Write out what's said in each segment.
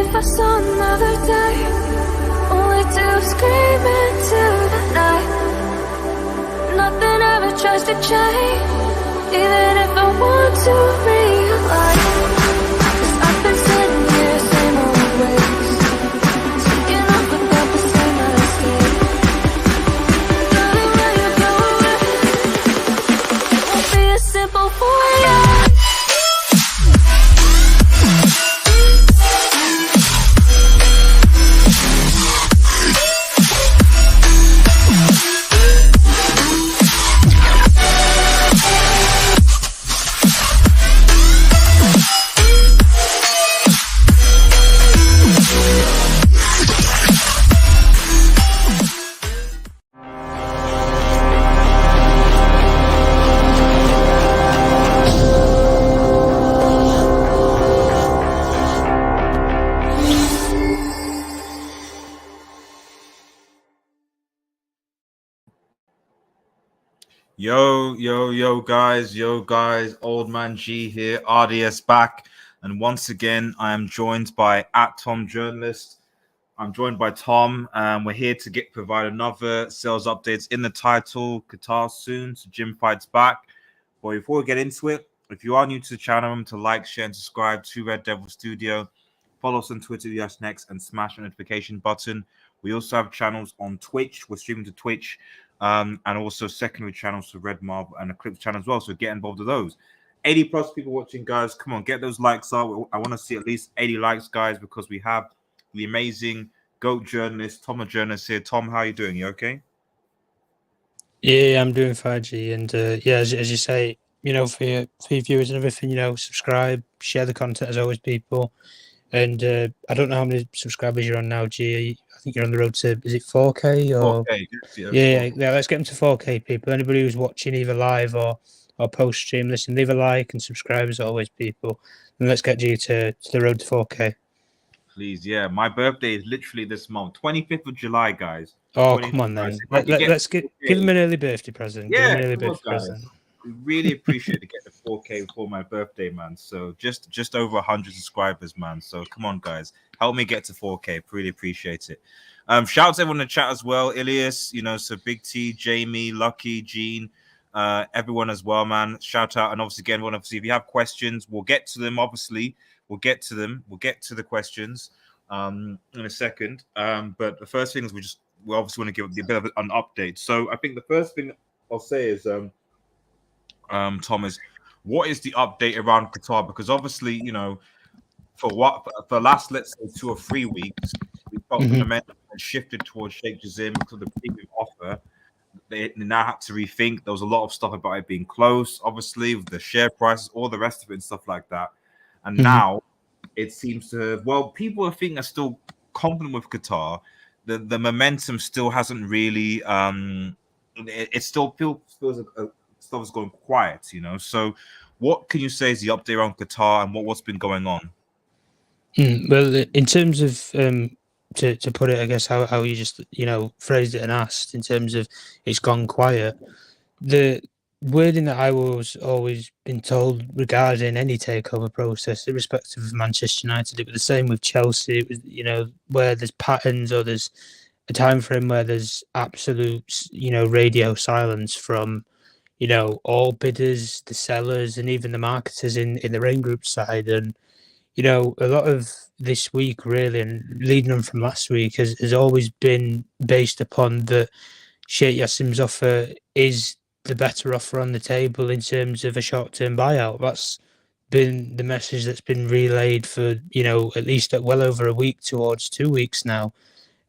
if I saw another day, only to scream into the night. Nothing ever tries to change, even if I want to realize. 'Cause I've been sitting here, same old ways, thinking of about the same mistake. Darling, when you go away, it won't be as simple for you. Yo, guys, Old Man G here, RDS back. And once again, I am joined by @TomJournalist. I'm joined by Tom, and we're here to provide another sales updates in the title, QATAR Soon. So Jim fights back. But before we get into it, if you are new to the channel, remember to like, share, and subscribe to Red Devil Studio. Follow us on Twitter, next, and smash the notification button. We also have channels on Twitch. We're streaming to Twitch. And also secondary channels for Red Marble and Eclipse channel as well. So get involved with those. 80 plus people watching, guys. Come on, get those likes up. I want to see at least 80 likes, guys, because we have the amazing GOAT journalist, TomJournalist here. Tom, how are you doing? You okay? Yeah, I'm doing fine, G. And yeah, as you say, you know, for your viewers and everything, you know, subscribe, share the content as always, people. And I don't know how many subscribers you're on now, G. I think you're on the road to, is it 4K? Or 4K, yeah, let's get them to 4K, people. Anybody who's watching either live or post stream, listen, leave a like and subscribe as always, people. And let's get G to the road to 4K. Please, yeah. My birthday is literally this month, 25th of July, guys. Oh, come on then. Let's give him an early birthday present. Yeah, give him an early birthday present. We really appreciate to get the 4K for my birthday, man. So just over 100 subscribers, man. So come on, guys, help me get to 4K. Really appreciate it. Shout out to everyone in the chat as well. Ilias, you know, so Big T, Jamie, Lucky, Gene, everyone as well, man. Shout out, and obviously again, if you have questions, we'll get to them. Obviously, we'll get to them. We'll get to the questions in a second. But the first thing is we obviously want to give a bit of an update. So I think the first thing I'll say is Tom, is what is the update around Qatar? Because obviously, you know, for the last, let's say, 2 or 3 weeks, we felt the momentum had shifted towards Sheikh Jassim because of the premium offer. They now had to rethink. There was a lot of stuff about it being close, obviously, with the share prices, all the rest of it and stuff like that. And now it seems to, well, people are thinking are still confident with Qatar. The momentum still hasn't really, it still feels stuff is going quiet, you know. So what can you say is the update around Qatar and what's been going on? Well, in terms of to put it, I guess how you just, you know, phrased it and asked, in terms of it's gone quiet, the wording that I was always been told regarding any takeover process, irrespective of Manchester United, it was the same with Chelsea. It was, you know, where there's patterns or there's a time frame where there's absolute, you know, radio silence from, you know, all bidders, the sellers, and even the marketers in the Rain Group side. And, you know, a lot of this week, really, and leading on from last week, has always been based upon that Sheikh Jassim's offer is the better offer on the table in terms of a short-term buyout. That's been the message that's been relayed for, you know, at least well over a week towards 2 weeks now.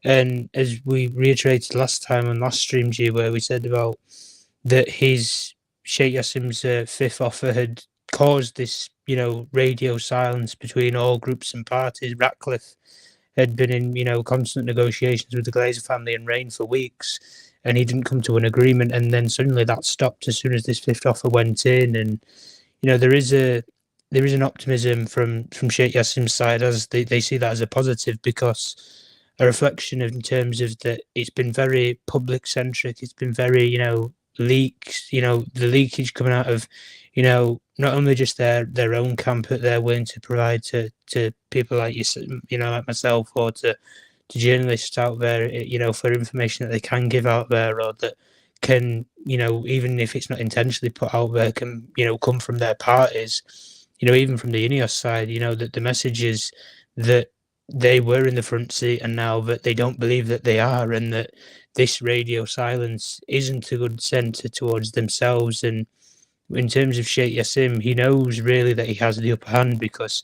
And as we reiterated last time on last stream, G, where we said about that his Sheikh Jassim's fifth offer had caused this, you know, radio silence between all groups and parties. Ratcliffe had been in, you know, constant negotiations with the Glazer family and Rain for weeks, and he didn't come to an agreement. And then suddenly that stopped as soon as this fifth offer went in. And, you know, there is an optimism from Sheikh Jassim's side, as they see that as a positive, because a reflection in terms of that it's been very public centric. It's been very, you know, leaks, the leakage coming out of, not only just their own camp that they're willing to provide to people like you, like myself, or to journalists out there, for information that they can give out there, or that can, even if it's not intentionally put out there, can, come from their parties, even from the Ineos side, that the message is that they were in the front seat and now that they don't believe that they are, and that this radio silence isn't a good centre towards themselves. And in terms of Sheikh Jassim, he knows really that he has the upper hand because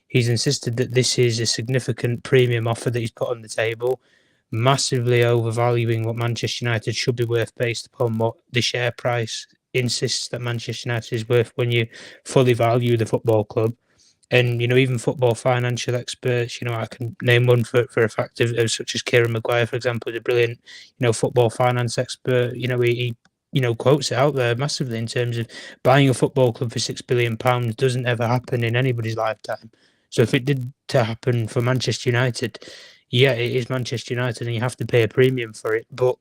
he's insisted that this is a significant premium offer that he's put on the table, massively overvaluing what Manchester United should be worth based upon what the share price insists that Manchester United is worth when you fully value the football club. And, even football financial experts, I can name one for a fact of such as Kieran Maguire, for example, is a brilliant, football finance expert. He quotes it out there massively in terms of buying a football club for £6 billion doesn't ever happen in anybody's lifetime. So if it did to happen for Manchester United, yeah, it is Manchester United and you have to pay a premium for it. But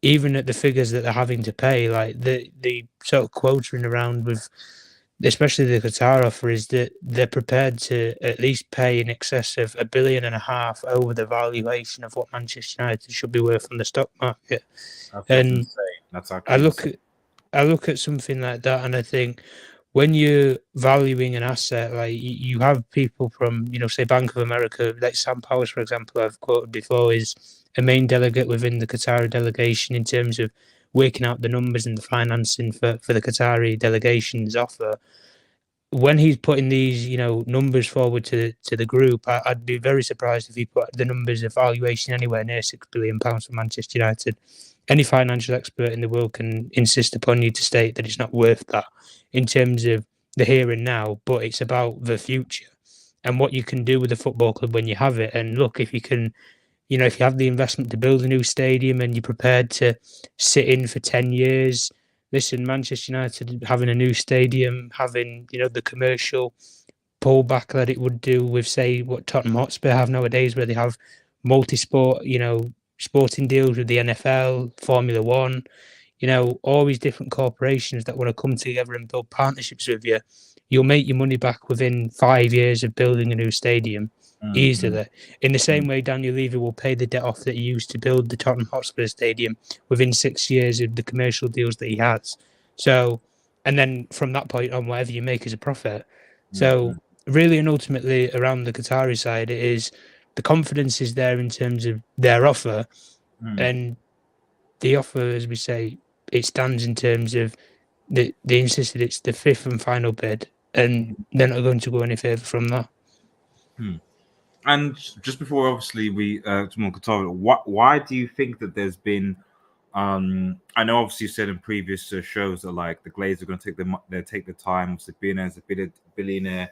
even at the figures that they're having to pay, like the sort of quoting around with, especially the Qatar offer, is that they're prepared to at least pay in excess of £1.5 billion over the valuation of what Manchester United should be worth on the stock market. That's And insane. That's actually I look at something like that and I think, when you're valuing an asset, like you have people from, say Bank of America, like Sam Powers, for example, I've quoted before, is a main delegate within the Qatari delegation in terms of working out the numbers and the financing for the Qatari delegation's offer. When he's putting these, numbers forward to the group, I'd be very surprised if he put the numbers of valuation anywhere near £6 billion for Manchester United. Any financial expert in the world can insist upon you to state that it's not worth that in terms of the here and now, but it's about the future and what you can do with the football club when you have it. And look, if you can, if you have the investment to build a new stadium and you're prepared to sit in for 10 years, listen, Manchester United having a new stadium, having, the commercial pullback that it would do with, say, what Tottenham Hotspur have nowadays, where they have multi-sport, sporting deals with the NFL, Formula One, all these different corporations that want to come together and build partnerships with you. You'll make your money back within 5 years of building a new stadium easily. In the same way, Daniel Levy will pay the debt off that he used to build the Tottenham Hotspur Stadium within 6 years of the commercial deals that he has. So, and then from that point on, whatever you make is a profit. So, really and ultimately, around the Qatari side, it is the confidence is there in terms of their offer, and the offer, as we say, it stands in terms of they insisted it's the fifth and final bid, and they're not going to go any further from that. And just before, obviously, we more Qatar, why do you think that there's been? I know, obviously, you said in previous shows that like the Glazers are going to take the time. The billionaire is a billionaire.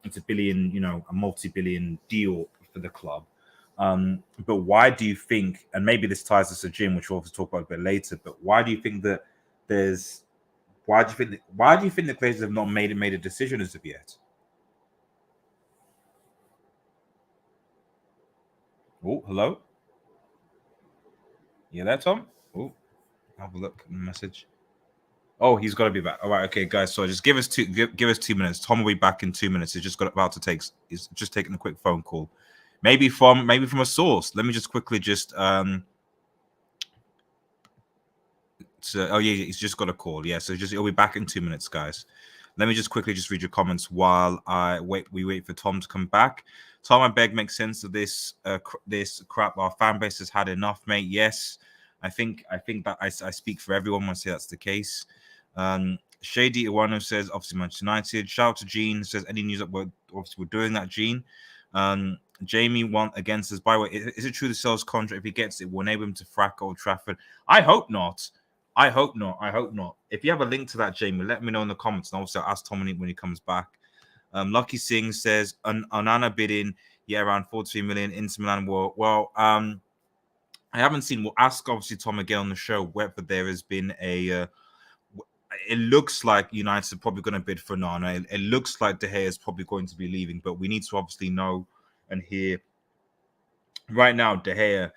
It's a billion, a multi-billion deal for the club. But why do you think? And maybe this ties us to Jim, which we'll also talk about a bit later. But why do you think that there's? Why do you think the Glazers have not made a decision as of yet? Oh, hello. Yeah, there, Tom. Oh, have a look at the message. Oh, he's got to be back. All right, okay, guys. So just give us 2 minutes. Tom will be back in 2 minutes. He's just taking a quick phone call, maybe from a source. Let me just quickly oh yeah, he's just got a call. Yeah, so he'll be back in 2 minutes, guys. Let me just quickly read your comments while we wait for Tom to come back. Tom, I beg, make sense of this crap. Our fan base has had enough, mate. Yes, I think that I speak for everyone when I say that's the case. Shady Iwano says, obviously Manchester United. Shout out to Gene, says, any news that we're doing that, Gene. Jamie again says, by the way, is it true the sales contract, if he gets it, will enable him to frack Old Trafford? I hope not. If you have a link to that, Jamie, let me know in the comments, and also I'll ask Tom when he comes back. Lucky Singh says, Onana bidding, around 43 million. Inter Milan well, I haven't seen. We'll ask obviously Tom again on the show whether there has been a. It looks like United are probably going to bid for Onana. It looks like De Gea is probably going to be leaving, but we need to obviously know and hear. Right now, De Gea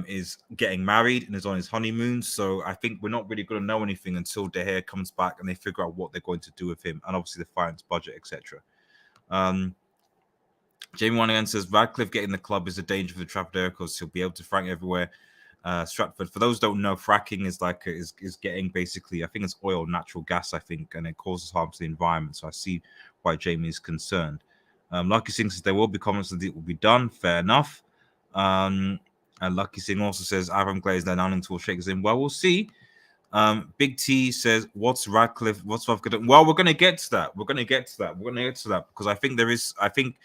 is getting married and is on his honeymoon. So I think we're not really going to know anything until De Gea comes back and they figure out what they're going to do with him, and obviously the finance budget, etc. Jamie One again says Radcliffe getting the club is a danger for the Trafalgar because he'll be able to frank everywhere. Stratford, for those who don't know, fracking is like is getting basically, I think it's oil, natural gas, I think, and it causes harm to the environment. So I see why Jamie is concerned. Lucky Singh says there will be comments that it will be done. Fair enough. And Lucky Singh also says Avram Glazer then Anning will shake us in. Well, we'll see. Big T says, "What's Radcliffe? What's Radcliffe?" Well, we're going to get to that. We're going to get to that because I think there is. I think,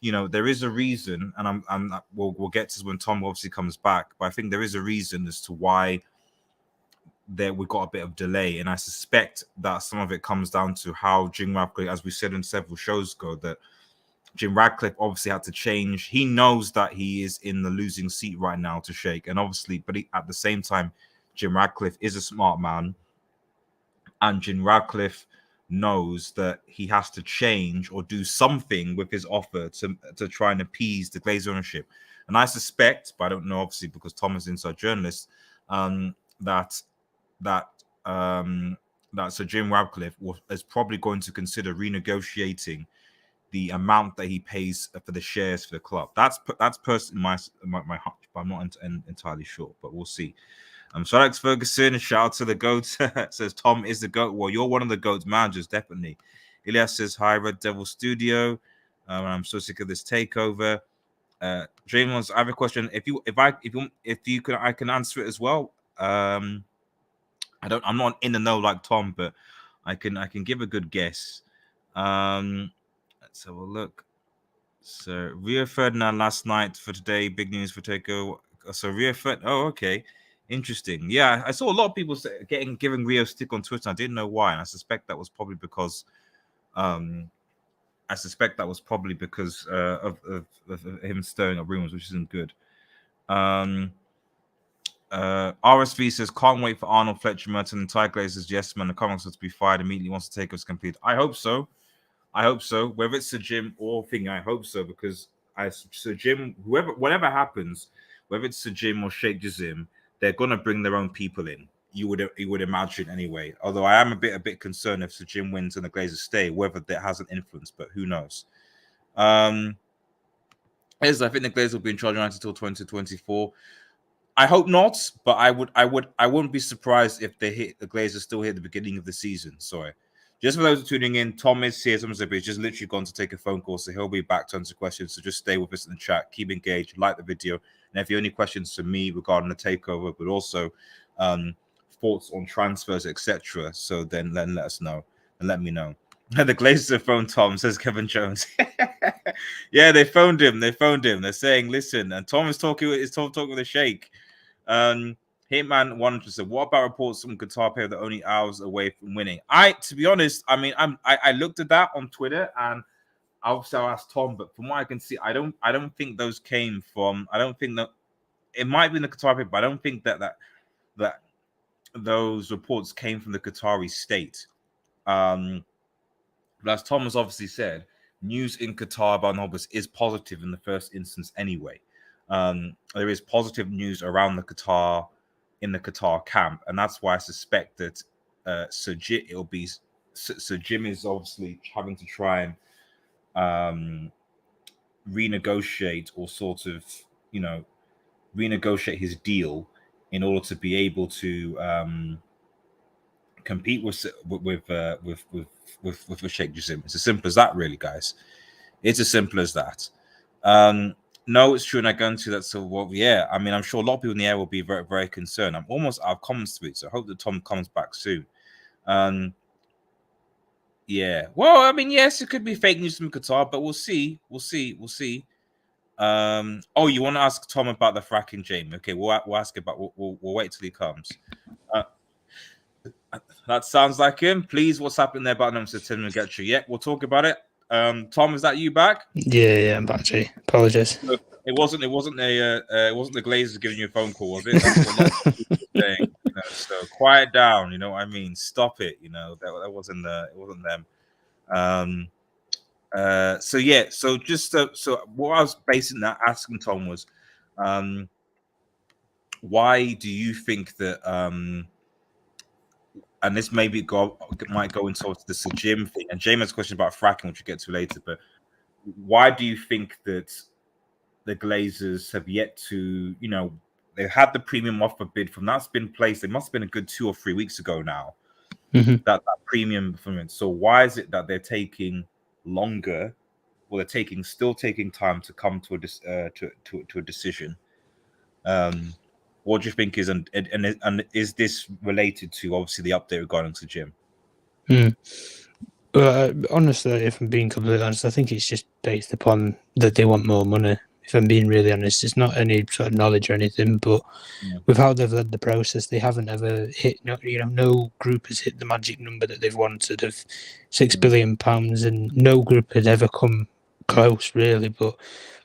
there is a reason, and we'll get to when Tom obviously comes back. But I think there is a reason as to why we got a bit of delay, and I suspect that some of it comes down to how Jim Ratcliffe, as we said in several shows ago, that Jim Ratcliffe obviously had to change. He knows that he is in the losing seat right now to Sheikh, and obviously, but at the same time, Jim Ratcliffe is a smart man, and Jim Ratcliffe knows that he has to change or do something with his offer to try and appease the Glazer ownership. And I suspect, but I don't know, obviously, because Tom is inside journalist, that Sir Jim Ratcliffe is probably going to consider renegotiating the amount that he pays for the shares for the club. That's personally my hunch, but I'm not entirely sure. But we'll see. So Alex Ferguson, shout out to the GOAT, says Tom is the GOAT. Well, you're one of the GOAT's managers, definitely. Elias says, hi, Red Devil Studio. I'm so sick of this takeover. James, I have a question. If you could, I can answer it as well. I'm not in the know like Tom, but I can give a good guess. Let's have a look. So Rio Ferdinand last night for today, big news for takeover. So Rio Ferdinand, oh, okay. Interesting. Yeah, I saw a lot of people giving Rio stick on Twitter. I didn't know why, and I suspect that was probably because, of him stirring up rumors, which isn't good. RSV says can't wait for Arnold, Fletcher, Merton, and Ty Glazers. Yes, man, the Comics to be fired immediately once the takeover is complete. I hope so. Whether it's Sir Jim or thing, I hope so because Sir Jim, whatever happens, whether it's Sir Jim or Sheikh Jassim, they're gonna bring their own people in. You would imagine anyway. Although I am a bit concerned if Sir Jim wins and the Glazers stay, whether that has an influence, but who knows? I think the Glazers will be in charge until 2024. I hope not, but I wouldn't be surprised if the Glazers still hit the beginning of the season. Sorry. Just for those tuning in, Tom is here. He's just literally gone to take a phone call, so he'll be back to answer questions. So just stay with us in the chat, keep engaged, like the video, and if you have any questions for me regarding the takeover, but also thoughts on transfers, etc., so then let us know and let me know. The Glazers have phoned Tom, says Kevin Jones. Yeah, they phoned him. They're saying, listen, and Tom is talking with the Sheikh. Hitman 100 said, what about reports from Qatar player that only hours away from winning? To be honest, I mean, I looked at that on Twitter and I also asked Tom, but from what I can see, I don't think those came from. I don't think that it might be in the Qatar paper, but I don't think that those reports came from the Qatari state. But as Tom has obviously said, news in Qatar about Nobis is positive in the first instance anyway. There is positive news around the Qatar camp, and that's why I suspect that Sir Jim is obviously having to try and renegotiate or sort of renegotiate his deal in order to be able to compete with Sheikh Jassim. It's as simple as that, really, guys. It's as simple as that. No, it's true, and I go into that. So, well, yeah, I mean, I'm sure a lot of people in the air will be very, very concerned. I'm almost out of comments to it, so I hope that Tom comes back soon. Yeah, well, I mean, yes, it could be fake news from Qatar, but we'll see. Oh, you want to ask Tom about the fracking, Jamie? Okay, we'll ask about. We'll wait till he comes. That sounds like him. Please, what's happening there? About number 10 and get you. Yeah, we'll talk about it. Tom, is that you back? Yeah, I'm back. G. Apologies. It wasn't the Glazers giving you a phone call, was it? That's what a lot of people were saying. So quiet down. You know what I mean? Stop it. That wasn't it wasn't them. So yeah. So just so what I was basing that asking Tom was, why do you think that and this might go into the Sir Jim thing, and James' question about fracking, which we'll get to later, but why do you think that the Glazers have yet to, they had the premium offer bid from that's been placed, it must have been a good 2 or 3 weeks ago now, that premium from it. So why is it that they're taking longer, or they're still taking time to come to a decision? What do you think is, and is this related to obviously the update regarding to Jim? Well, honestly, if I'm being completely honest, I think it's just based upon that they want more money. If I'm being really honest, it's not any sort of knowledge or anything, but with how they've led the process, they haven't ever hit. No group has hit the magic number that they've wanted of £6 billion, and no group had ever come close, really. But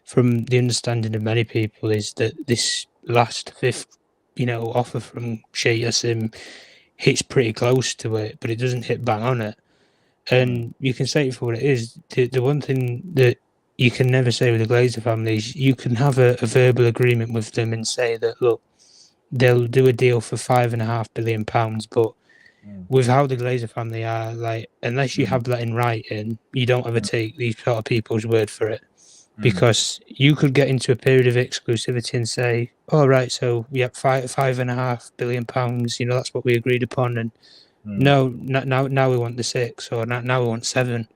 from the understanding of many people, is that this last fifth, offer from Sheikh Jassim hits pretty close to it, but it doesn't hit bang on it. And you can say it for what it is. The one thing that you can never say with the Glazer family is you can have a verbal agreement with them and say that, look, they'll do a deal for £5.5 billion, but with how the Glazer family are, like, unless you have that in writing, you don't ever take these sort of people's word for it. Because you could get into a period of exclusivity and say, "Oh, right, so we have £5.5 billion. That's what we agreed upon." And no, now we want the 6, or now we want 7.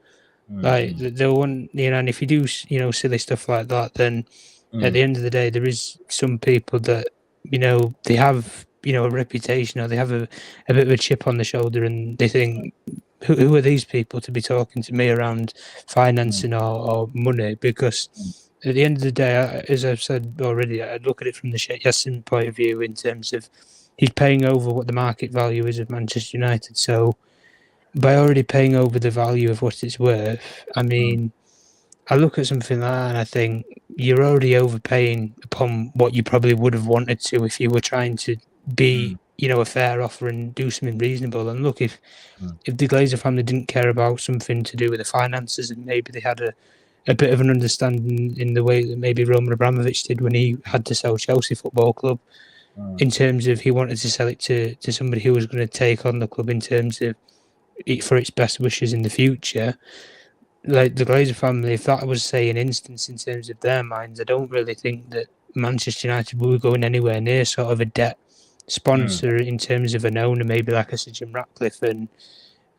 Like they'll want, and if you do, silly stuff like that, then at the end of the day, there is some people that, they have, a reputation, or they have a bit of a chip on the shoulder, and they think, who are these people to be talking to me around financing or money? Because at the end of the day, as I've said already, I look at it from the Sheikh Jassim point of view in terms of he's paying over what the market value is of Manchester United. So by already paying over the value of what it's worth, I mean, I look at something like that and I think you're already overpaying upon what you probably would have wanted to if you were trying to be, a fair offer and do something reasonable. And look, if the Glazer family didn't care about something to do with the finances, and maybe they had a bit of an understanding in the way that maybe Roman Abramovich did when he had to sell Chelsea Football Club, in terms of he wanted to sell it to somebody who was going to take on the club in terms of for its best wishes in the future. Like the Glazer family, if that was, say, an instance in terms of their minds, I don't really think that Manchester United will be going anywhere near sort of a debt sponsor in terms of an owner, maybe like a Sir Jim Ratcliffe. And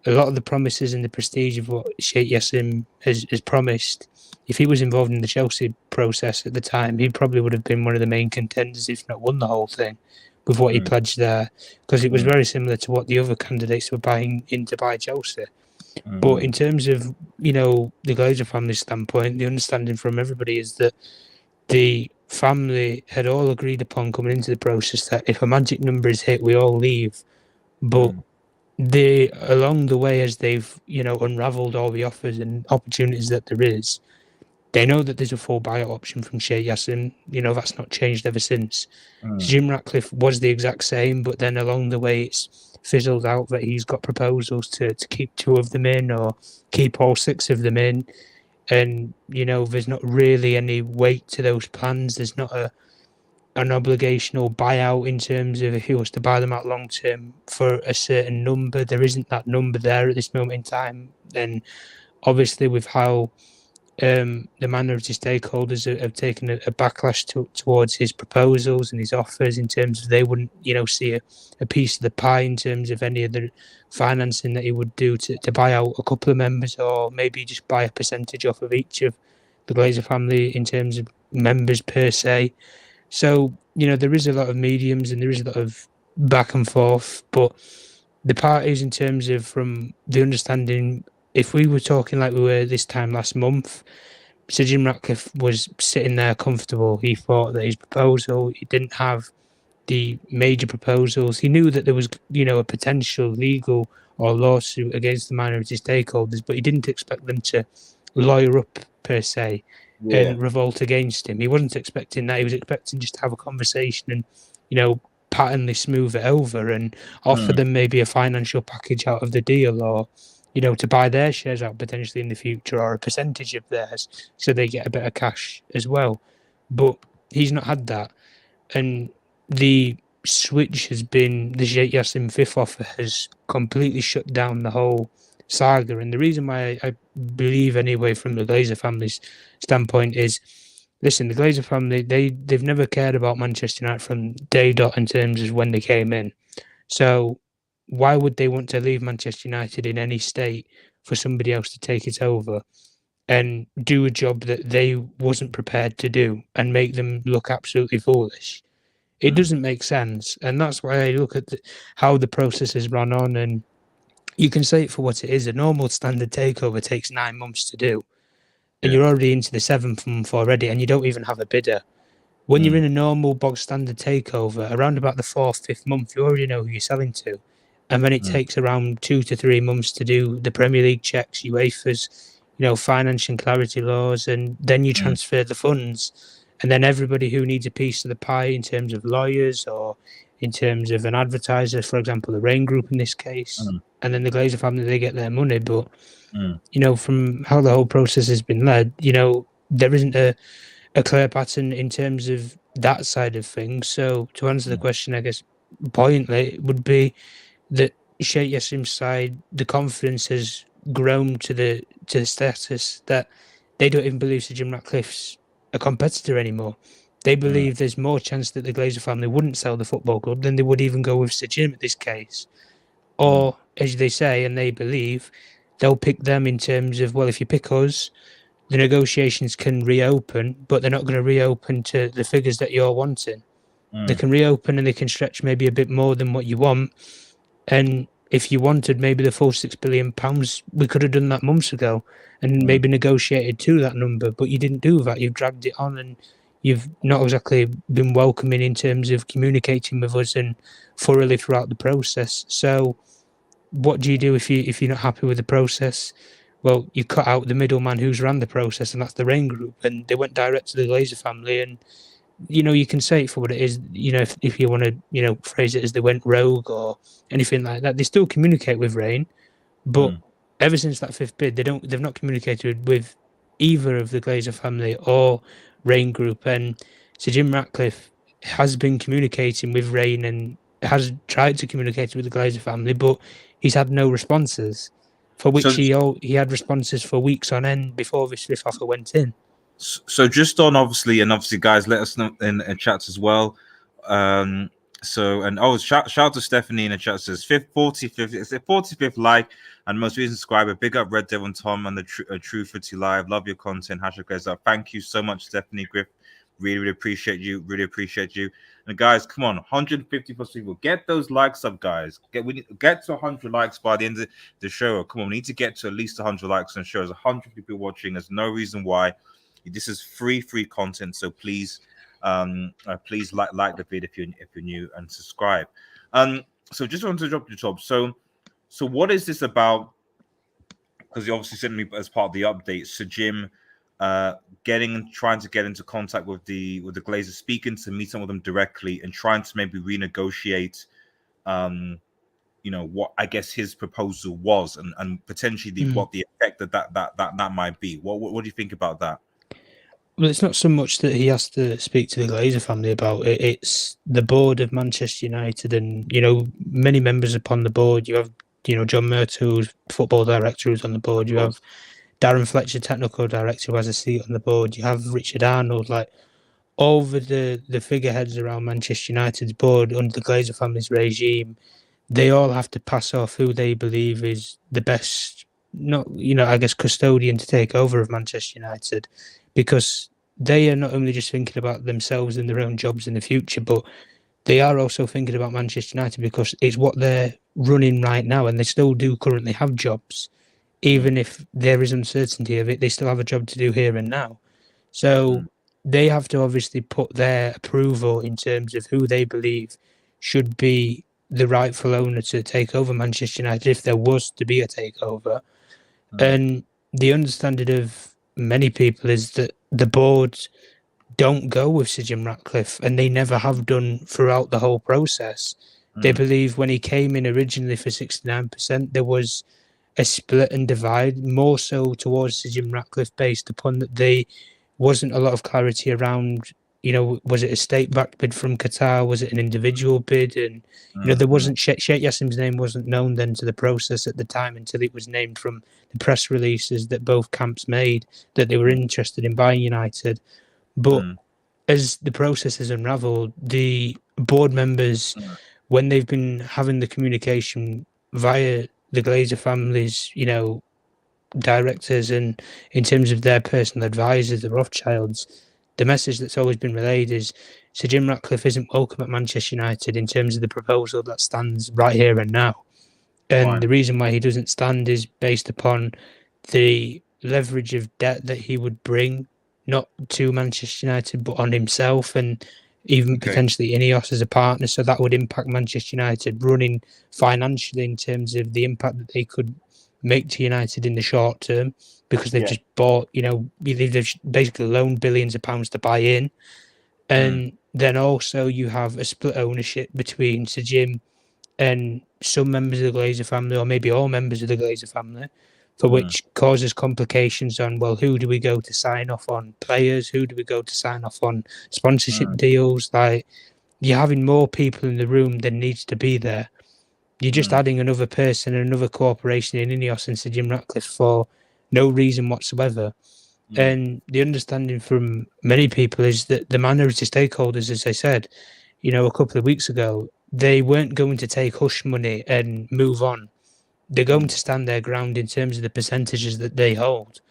a lot of the promises and the prestige of what Sheikh Jassim has promised, if he was involved in the Chelsea process at the time, he probably would have been one of the main contenders, if not won the whole thing, with what he pledged there, because it was very similar to what the other candidates were buying in to buy Chelsea. But in terms of, the Glazer family's standpoint, the understanding from everybody is that the family had all agreed upon coming into the process that if a magic number is hit, we all leave. But they, along the way, as they've, unravelled all the offers and opportunities that there is, they know that there's a full buyout option from Sheikh Jassim. That's not changed ever since. Jim Ratcliffe was the exact same, but then along the way it's fizzled out that he's got proposals to keep 2 of them in or keep all 6 of them in. And, there's not really any weight to those plans. There's not an obligational buyout in terms of if he was to buy them out long term for a certain number. There isn't that number there at this moment in time. And obviously with how the minority stakeholders have taken a backlash towards his proposals and his offers in terms of they wouldn't, see a piece of the pie in terms of any of the financing that he would do to buy out a couple of members, or maybe just buy a percentage off of each of the Glazer family in terms of members per se. So, there is a lot of mediums and there is a lot of back and forth, but the parties, in terms of from the understanding, if we were talking like we were this time last month, Sir Jim Ratcliffe was sitting there comfortable. He thought that his proposal, he didn't have the major proposals. He knew that there was, a potential legal or lawsuit against the minority stakeholders, but he didn't expect them to lawyer up per se and revolt against him. He wasn't expecting that. He was expecting just to have a conversation and, patently smooth it over and offer them maybe a financial package out of the deal, or to buy their shares out potentially in the future, or a percentage of theirs so they get a bit of cash as well. But he's not had that. And the switch has been the Sheikh Jassim fifth offer has completely shut down the whole saga. And the reason why I believe, anyway, from the Glazer family's standpoint is, listen, the Glazer family, they've never cared about Manchester United from day dot in terms of when they came in. So why would they want to leave Manchester United in any state for somebody else to take it over and do a job that they wasn't prepared to do and make them look absolutely foolish? It doesn't make sense, and that's why I look at how the process has run on. And you can say it for what it is. A normal standard takeover takes 9 months to do, and you're already into the 7th month already, and you don't even have a bidder. When you're in a normal box standard takeover, around about the 4th, 5th month, you already know who you're selling to, and then it takes around 2 to 3 months to do the Premier League checks, UEFA's, financial clarity laws, and then you transfer the funds. And then everybody who needs a piece of the pie in terms of lawyers or in terms of an advertiser, for example, the Rain Group in this case, and then the Glazer family, they get their money. But, from how the whole process has been led, there isn't a clear pattern in terms of that side of things. So to answer the question, I guess, pointedly, would be that Sheikh Jassim's side, the confidence has grown to the status that they don't even believe Sir Jim Ratcliffe's a competitor anymore. They believe there's more chance that the Glazer family wouldn't sell the football club than they would even go with Sir Jim at this case. Or, as they say, and they believe, they'll pick them in terms of, well, if you pick us, the negotiations can reopen, but they're not going to reopen to the figures that you're wanting. They can reopen and they can stretch maybe a bit more than what you want. And if you wanted maybe the full £6 billion, we could have done that months ago and maybe negotiated to that number, but you didn't do that. You've dragged it on and you've not exactly been welcoming in terms of communicating with us and thoroughly throughout the process. So what do you do if you're not happy with the process? Well, you cut out the middleman who's ran the process, and that's the Rain Group, and they went direct to the Glazer family. And you can say it for what it is. If you want to, phrase it as they went rogue or anything like that, they still communicate with Rain. But ever since that 5th bid, they've not communicated with either of the Glazer family or Rain Group. And Sir Jim Ratcliffe has been communicating with Rain and has tried to communicate with the Glazer family, but he's had no responses. For which he had responses for weeks on end before this 5th offer went in. So just on obviously, guys, let us know in chats as well. Shout out to Stephanie in the chat, says 45th, it's the 45th like and most recent subscriber. Big up Red Devil and Tom and the True Footy Live. Love your content. #Glazer. Thank you so much, Stephanie Griff. Really appreciate you. And guys, come on, 150 plus people. Get those likes up, guys. We need to get to 100 likes by the end of the show. Come on, we need to get to at least 100 likes on the show. There's 100 people watching. There's no reason why. This is free content. So please, please like the video if you're new and subscribe. So just wanted to drop your top. So what is this about? Because you obviously sent me as part of the update. So Jim, trying to get into contact with the Glazers, speaking to meet some of them directly and trying to maybe renegotiate what I guess his proposal was and potentially what the effect that might be. What do you think about that? Well, it's not so much that he has to speak to the Glazer family about it. It's the board of Manchester United and, many members upon the board. You have, John Murto, who's football director, who's on the board. You have Darren Fletcher, technical director, who has a seat on the board. You have Richard Arnold, all the figureheads around Manchester United's board under the Glazer family's regime. They all have to pass off who they believe is the best, custodian to take over of Manchester United, because they are not only just thinking about themselves and their own jobs in the future, but they are also thinking about Manchester United because it's what they're running right now, and they still do currently have jobs. Even if there is uncertainty of it, they still have a job to do here and now. So they have to obviously put their approval in terms of who they believe should be the rightful owner to take over Manchester United if there was to be a takeover. And the understanding of many people is that the board don't go with Sir Jim Ratcliffe, and they never have done throughout the whole process. They believe when he came in originally for 69%, there was a split and divide, more so towards Sir Jim Ratcliffe, based upon that there wasn't a lot of clarity around was it a state-backed bid from Qatar? Was it an individual bid? And there wasn't Sheikh Jassim's name wasn't known then to the process at the time until it was named from the press releases that both camps made that they were interested in buying United. But as the process has unravelled, the board members, when they've been having the communication via the Glazer families, directors, and in terms of their personal advisors, the Rothschilds, the message that's always been relayed is Sir Jim Ratcliffe isn't welcome at Manchester United in terms of the proposal that stands right here and now. And the reason why he doesn't stand is based upon the leverage of debt that he would bring, not to Manchester United, but on himself and even potentially Ineos as a partner. So that would impact Manchester United running financially in terms of the impact that they could make to United in the short term, because they've just bought, they've basically loaned billions of pounds to buy in. And then also you have a split ownership between Sir Jim and some members of the Glazer family, or maybe all members of the Glazer family, for which causes complications on, well, who do we go to sign off on players? Who do we go to sign off on sponsorship deals? Like, you're having more people in the room than needs to be there. You're just adding another person and another corporation in Ineos and Sir Jim Ratcliffe for no reason whatsoever. And the understanding from many people is that the minority stakeholders, as I said, a couple of weeks ago, they weren't going to take hush money and move on. They're going to stand their ground in terms of the percentages that they hold.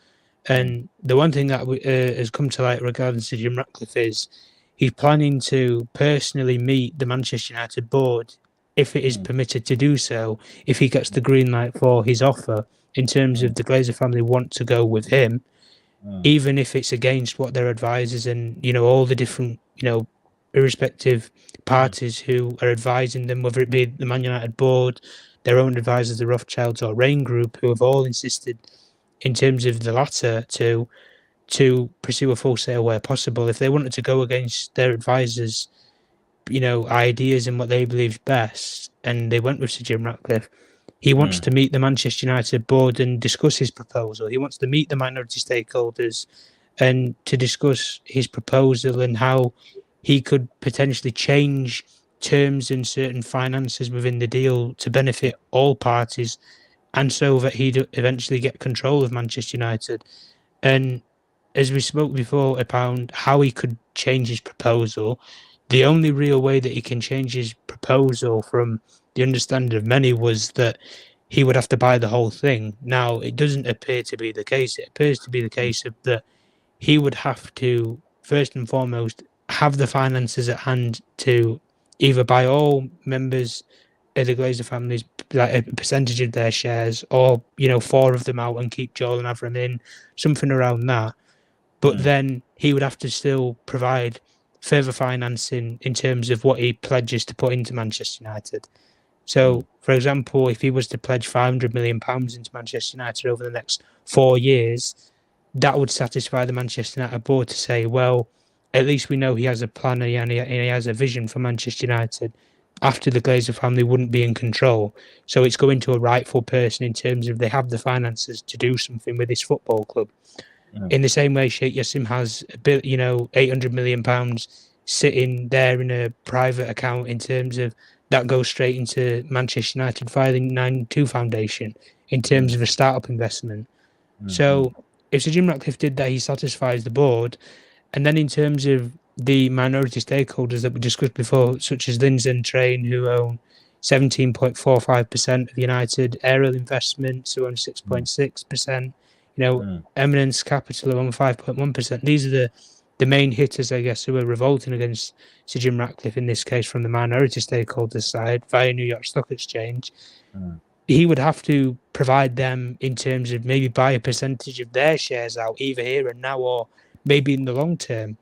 And the one thing that has come to light regarding Sir Jim Ratcliffe is he's planning to personally meet the Manchester United board, if it is permitted to do so, if he gets the green light for his offer, in terms of the Glazer family want to go with him, even if it's against what their advisors and, all the different, irrespective parties who are advising them, whether it be the Man United board, their own advisors, the Rothschilds or Rain Group, who have all insisted in terms of the latter to pursue a full sale where possible. If they wanted to go against their advisors' ideas and what they believe best, and they went with Sir Jim Ratcliffe, he wants to meet the Manchester United board and discuss his proposal. He wants to meet the minority stakeholders and to discuss his proposal and how he could potentially change terms and certain finances within the deal to benefit all parties, and so that he'd eventually get control of Manchester United. And as we spoke before about how he could change his proposal, the only real way that he can change his proposal, from the understanding of many, was that he would have to buy the whole thing. Now, it doesn't appear to be the case. It appears to be the case of that he would have to, first and foremost, have the finances at hand to either buy all members of the Glazer families, like a percentage of their shares, or, 4 of them out and keep Joel and Avram in, something around that. But then he would have to still provide further financing in terms of what he pledges to put into Manchester United. So, for example, if he was to pledge £500 million into Manchester United over the next 4 years, that would satisfy the Manchester United board to say, well, at least we know he has a plan and he has a vision for Manchester United after the Glazer family wouldn't be in control. So it's going to a rightful person in terms of they have the finances to do something with this football club. In the same way, Sheikh Jassim has £800 million sitting there in a private account, in terms of that goes straight into Manchester United via the 9-2 Foundation in terms of a startup investment. So if Sir Jim Ratcliffe did that, he satisfies the board. And then in terms of the minority stakeholders that we discussed before, such as Lindsay and Train, who own 17.45% of United, Aerial Investments, who own 6.6%, Eminence Capital, who own 5.1%. These are the main hitters, I guess, who are revolting against Sir Jim Ratcliffe, in this case from the minority stakeholders side, via New York Stock Exchange. He would have to provide them in terms of maybe buy a percentage of their shares out, either here and now or maybe in the long term.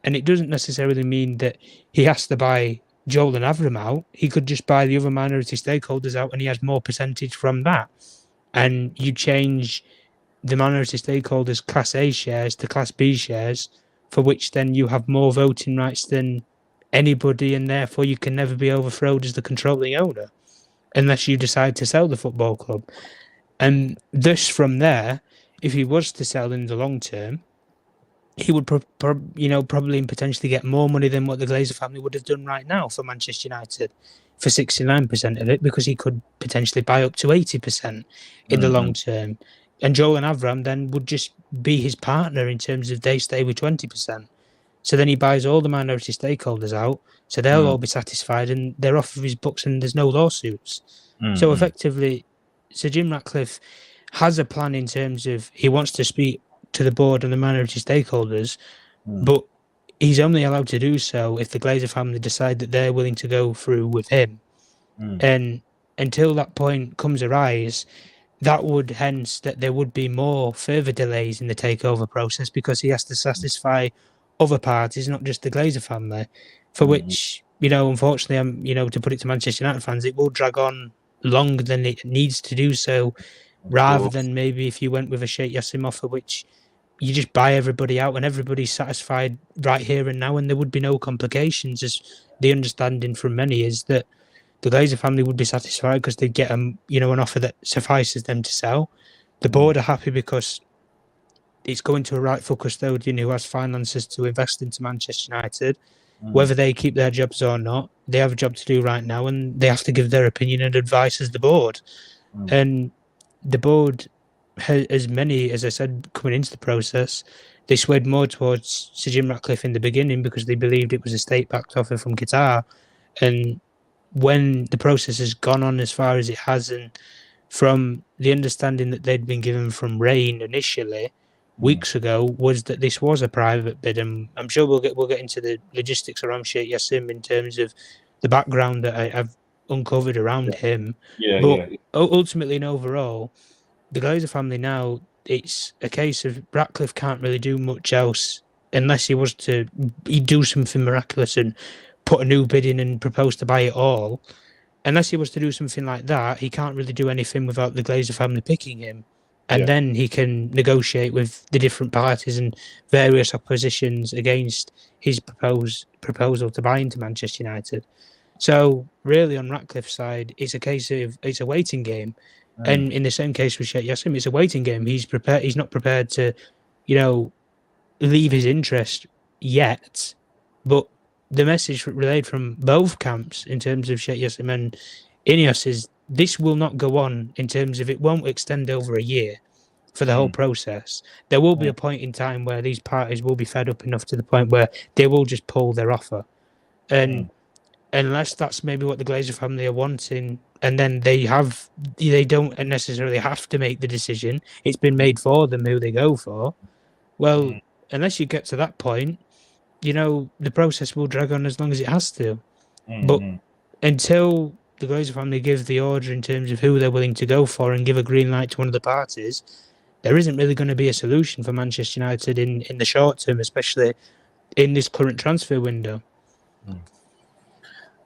And it doesn't necessarily mean that he has to buy Joel and Avram out. He could just buy the other minority stakeholders out and he has more percentage from that. And you change the minority stakeholders' Class A shares to Class B shares, for which then you have more voting rights than anybody, and therefore you can never be overthrown as the controlling owner unless you decide to sell the football club. And thus from there, if he was to sell in the long term, he would, probably and potentially get more money than what the Glazer family would have done right now for Manchester United for 69% of it, because he could potentially buy up to 80% in the long term. And Joel and Avram then would just be his partner in terms of they stay with 20%. So then he buys all the minority stakeholders out, so they'll all be satisfied and they're off of his books and there's no lawsuits. So effectively, Sir Jim Ratcliffe has a plan in terms of he wants to speak to the board and the minority stakeholders, but he's only allowed to do so if the Glazer family decide that they're willing to go through with him. And until that point comes arise, that would hence that there would be more further delays in the takeover process, because he has to satisfy other parties, not just the Glazer family, for which, unfortunately, to put it to Manchester United fans, it will drag on longer than it needs to do so, rather than maybe if you went with a Sheikh Jassim offer, which you just buy everybody out and everybody's satisfied right here and now, and there would be no complications. As the understanding from many is that the Glazer family would be satisfied because they'd get an offer that suffices them to sell. The board are happy because it's going to a rightful custodian who has finances to invest into Manchester United. Whether they keep their jobs or not, they have a job to do right now, and they have to give their opinion and advice as the board. And the board has, as many, as I said, coming into the process, they swayed more towards Sir Jim Ratcliffe in the beginning because they believed it was a state-backed offer from Qatar. And when the process has gone on as far as it has, and from the understanding that they'd been given from Rain initially, weeks ago, was that this was a private bid, and I'm sure we'll get into the logistics around Sheikh Jassim in terms of the background that I've uncovered around him. But ultimately and overall, the Glazer family now, it's a case of Ratcliffe can't really do much else unless he was to do something miraculous and put a new bid in and propose to buy it all. Unless he was to do something like that, he can't really do anything without the Glazer family picking him. And then he can negotiate with the different parties and various oppositions against his proposal to buy into Manchester United. So really, on Ratcliffe's side, it's a case of it's a waiting game. And in the same case with Sheikh Jassim, it's a waiting game. He's prepared. He's not prepared to, leave his interest yet. But the message relayed from both camps in terms of Sheikh Jassim and Ineos is this will not go on, in terms of it won't extend over a year for the whole process. There will be a point in time where these parties will be fed up enough to the point where they will just pull their offer. And unless that's maybe what the Glazer family are wanting, and then they don't necessarily have to make the decision. It's been made for them who they go for. Well, unless you get to that point, the process will drag on as long as it has to. But until the Glazer family give the order in terms of who they're willing to go for and give a green light to one of the parties, there isn't really going to be a solution for Manchester United in the short term, especially in this current transfer window.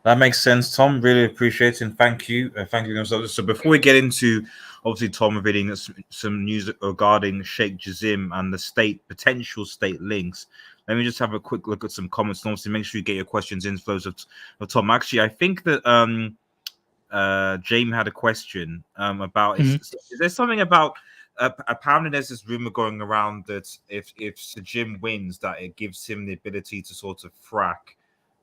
That makes sense, Tom. Really appreciate it, and thank you. Thank you. So before we get into, obviously, Tom revealing some news regarding Sheikh Jassim and the potential state links, let me just have a quick look at some comments. And obviously, make sure you get your questions in flows of Tom. Actually, I think that Jamie had a question about is there something about apparently there's this rumor going around that if Sir Jim wins, that it gives him the ability to sort of frack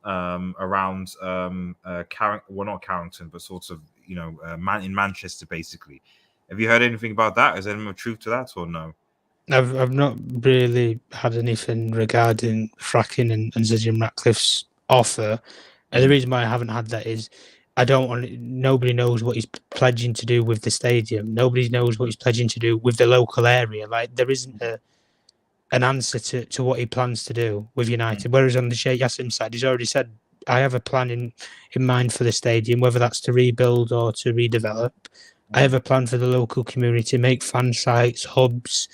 around not Carrington, but sort of in Manchester, basically. Have you heard anything about that? Is there any more truth to that or no? I've not really had anything regarding Fracking and Sir Jim Ratcliffe's offer. And the reason why I haven't had that is nobody knows what he's pledging to do with the stadium. Nobody knows what he's pledging to do with the local area. Like, there isn't an answer to what he plans to do with United. Whereas on the Sheikh Jassim side, he's already said, I have a plan in mind for the stadium, whether that's to rebuild or to redevelop. I have a plan for the local community, make fan sites, hubs,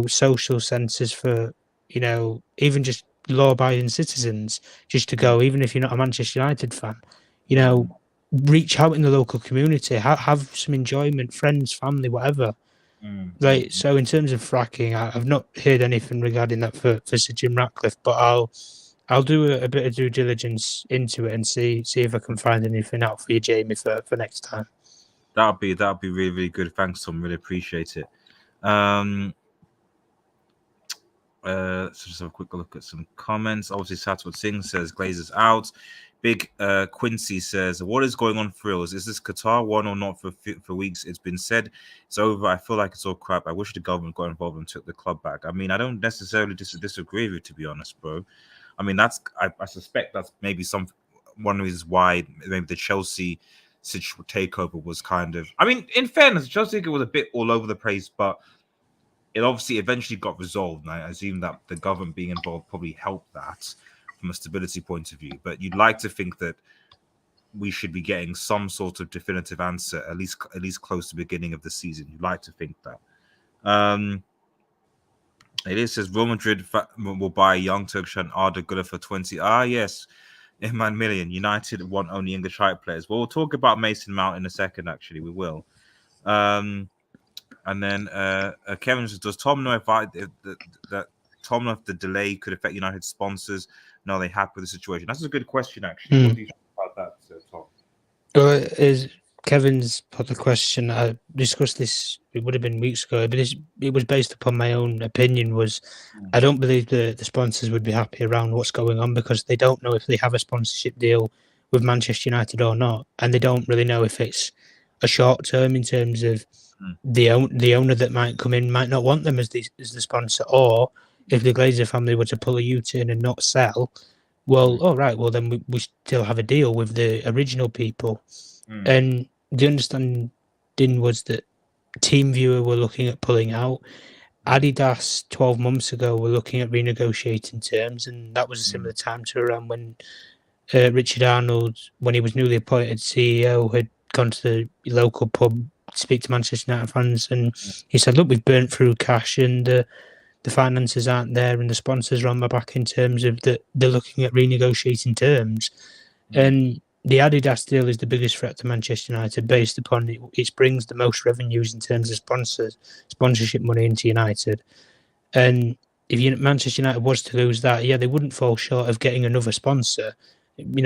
social centres for, even just law-abiding citizens just to go, even if you're not a Manchester United fan, reach out in the local community, have some enjoyment, friends, family, whatever. So in terms of Fracking, I've not heard anything regarding that for Sir Jim Ratcliffe, but I'll do a bit of due diligence into it and see if I can find anything out for you, Jamie, for next time. That'll be really, really good. Thanks, Tom. Really appreciate it. Let's just have a quick look at some comments. Obviously, Satwar Singh says Glazers out. Big Quincy says, what is going on, Frills? Is this Qatar won or not for weeks? It's been said it's over. I feel like it's all crap. I wish the government got involved and took the club back. I mean, I don't necessarily disagree with you, to be honest, bro. I mean, I suspect that's maybe one of the reasons why maybe the Chelsea takeover was kind of. I mean, in fairness, Chelsea was a bit all over the place, but it obviously eventually got resolved. And I assume that the government being involved probably helped that from a stability point of view. But you'd like to think that we should be getting some sort of definitive answer, at least close to the beginning of the season. You'd like to think that. It says Real Madrid will buy young Turkish and Arda Güler for 20. Yes, Iman million. United want only English height players. Well, we'll talk about Mason Mount in a second. Actually, we will. And then Kevin says, does Tom know if Tom know if the delay could affect United sponsors? No, they happy with the situation. That's a good question, actually. What do you think about that, Tom? Well, is Kevin's put the question. I discussed this. It would have been weeks ago, but it was based upon my own opinion. I don't believe the sponsors would be happy around what's going on because they don't know if they have a sponsorship deal with Manchester United or not, and they don't really know if it's a short term in terms of the owner that might come in might not want them as the sponsor, or if the Glazer family were to pull a U-turn and not sell, well, all right, well then we still have a deal with the original people. And the understanding was that TeamViewer were looking at pulling out. Adidas 12 months ago were looking at renegotiating terms, and that was a similar time to around when Richard Arnold, when he was newly appointed CEO, had gone to the local pub to speak to Manchester United fans, and he said, look, we've burnt through cash and the finances aren't there and the sponsors are on my back in terms of that they're looking at renegotiating terms. And the Adidas deal is the biggest threat to Manchester United based upon it brings the most revenues in terms of sponsorship money into United. And if Manchester United was to lose that, they wouldn't fall short of getting another sponsor,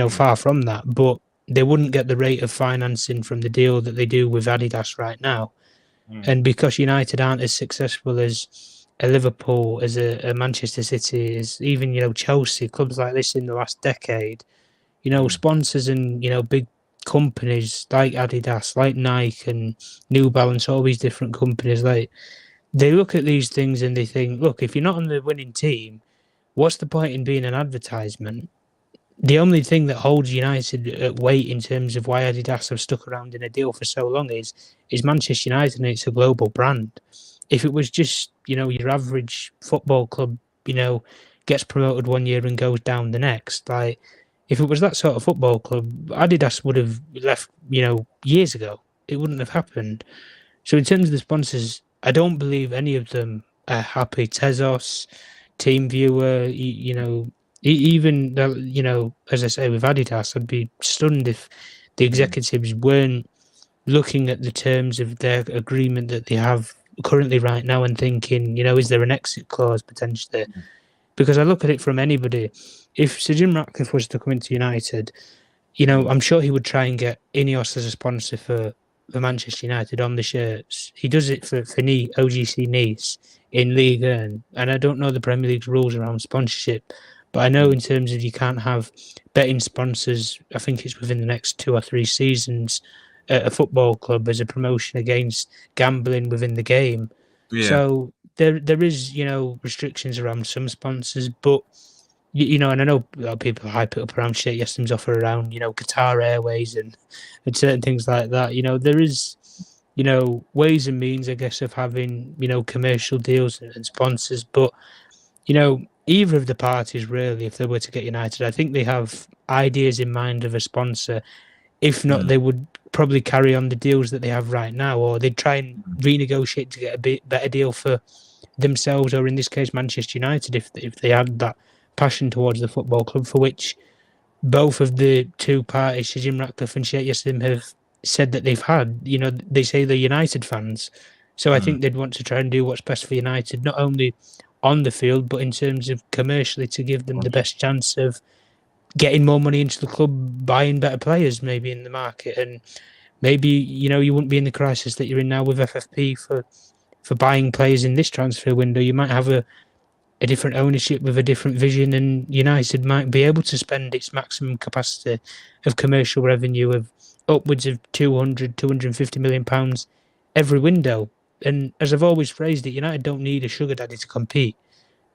far from that, but they wouldn't get the rate of financing from the deal that they do with Adidas right now. And because United aren't as successful as a Liverpool, as a Manchester City, as even, Chelsea, clubs like this in the last decade, sponsors and, big companies like Adidas, like Nike and New Balance, all these different companies, like they look at these things and they think, look, if you're not on the winning team, what's the point in being an advertisement? The only thing that holds United at weight in terms of why Adidas have stuck around in a deal for so long is Manchester United, and it's a global brand. If it was just, your average football club, gets promoted one year and goes down the next, like if it was that sort of football club, Adidas would have left, years ago. It wouldn't have happened. So in terms of the sponsors, I don't believe any of them are happy. Tezos, TeamViewer, even, as I say, with Adidas, I'd be stunned if the executives weren't looking at the terms of their agreement that they have currently right now and thinking, is there an exit clause potentially? Because I look at it from anybody. If Sir Jim Ratcliffe was to come into United, I'm sure he would try and get Ineos as a sponsor for Manchester United on the shirts. He does it for OGC Nice in Ligue 1, and I don't know the Premier League's rules around sponsorship, but I know in terms of you can't have betting sponsors, I think it's within the next 2 or 3 seasons at a football club as a promotion against gambling within the game. So there is, restrictions around some sponsors, but, and I know a lot of people hype it up around Sheikh Jassim's offer around, Qatar Airways and certain things like that. There is, ways and means, I guess, of having, commercial deals and sponsors, but, either of the parties, really, if they were to get United, I think they have ideas in mind of a sponsor. If not, they would probably carry on the deals that they have right now, or they'd try and renegotiate to get a bit better deal for themselves, or in this case, Manchester United, if they had that passion towards the football club, for which both of the two parties, Jim Ratcliffe and Sheikh Jassim, have said that they've had. They say they're United fans. So I think they'd want to try and do what's best for United, not only on the field, but in terms of commercially, to give them the best chance of getting more money into the club, buying better players maybe in the market. And maybe, you wouldn't be in the crisis that you're in now with FFP for buying players in this transfer window. You might have a a different ownership with a different vision, and United might be able to spend its maximum capacity of commercial revenue of upwards of 250 million pounds every window. And as I've always phrased it, United don't need a sugar daddy to compete.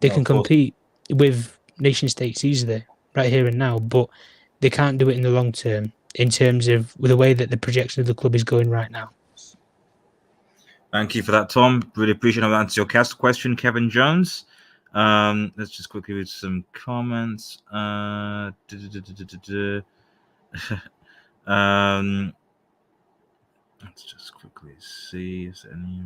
They No, can of course. compete with nation states easily, right here and now, but they can't do it in the long term in terms of the way that the projection of the club is going right now. Thank you for that, Tom. Really appreciate that. Answer your cast question, Kevin Jones. Let's just quickly read some comments. Let's just quickly see if any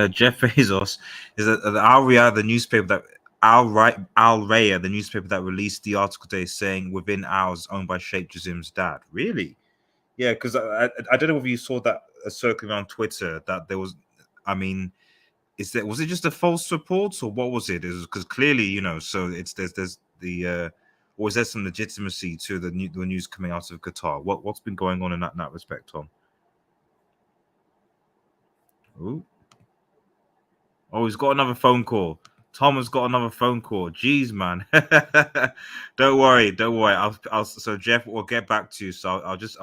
Jeff Bezos is that Al Riyadh, the newspaper that Al Raya, the newspaper that released the article today, saying within hours owned by Sheikh Jassim's dad. Really? Yeah, because I don't know whether you saw that circling around Twitter that there was. I mean, was it just a false report or what was it? Because clearly, so there's the or is there some legitimacy to the news coming out of Qatar? What's been going on in that respect, Tom? Ooh. Oh, he's got another phone call. Tom has got another phone call. Jeez, man. Don't worry. I'll so Jeff, we'll get back to you. So I'll just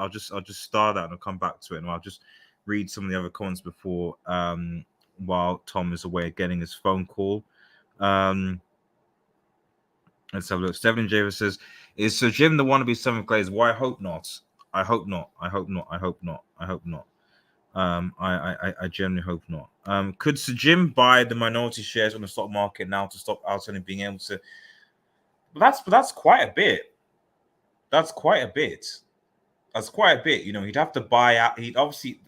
start that and I'll come back to it, and I'll just read some of the other comments before while Tom is away getting his phone call. Let's have a look. Stephen Javis says, "Is Sir Jim the wannabe seventh Glazer? Why? I hope not. I hope not. I hope not. I hope not. I hope not. I generally hope not. Could Sir Jim buy the minority shares on the stock market now to stop Alton being able to? But that's quite a bit. That's quite a bit. That's quite a bit. He'd have to buy out. He'd obviously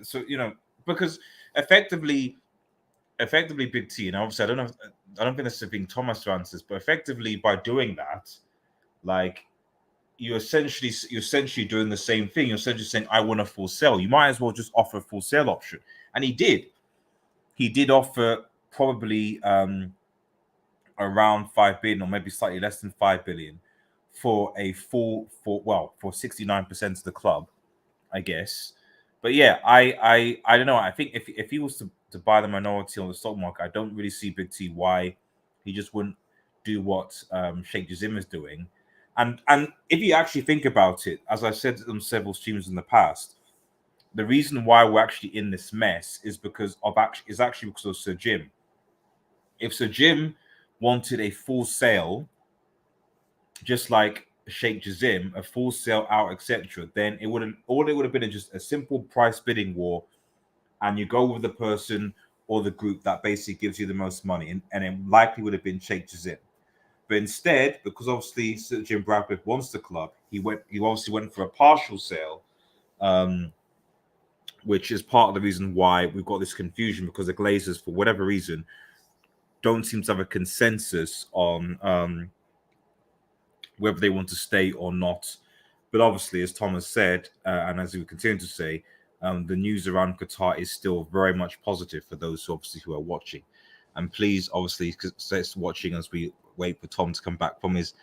because effectively, Big T. And obviously, I don't think this is being Thomas to answer this, but effectively by doing that, like you're essentially doing the same thing. You're essentially saying, I want a full sale. You might as well just offer a full sale option. And he did. He did offer probably around 5 billion or maybe slightly less than 5 billion for a for 69% of the club, I guess. But yeah, I don't know. I think if he was to buy the minority on the stock market, I don't really see Big T why he just wouldn't do what Sheikh Jassim is doing. And if you actually think about it, as I've said on several streams in the past, the reason why we're actually in this mess is because of Sir Jim. If Sir Jim wanted a full sale, just like Sheikh Jassim, a full sale out, etc., then it would have been just a simple price bidding war, and you go with the person or the group that basically gives you the most money, and it likely would have been Sheikh Jassim. But instead, because obviously Sir Jim Ratcliffe wants the club, he obviously went for a partial sale, which is part of the reason why we've got this confusion, because the Glazers, for whatever reason, don't seem to have a consensus on whether they want to stay or not. But obviously, as Thomas said, and as we continue to say, the news around Qatar is still very much positive for those who are watching. And please, obviously, stay watching as we wait for Tom to come back from his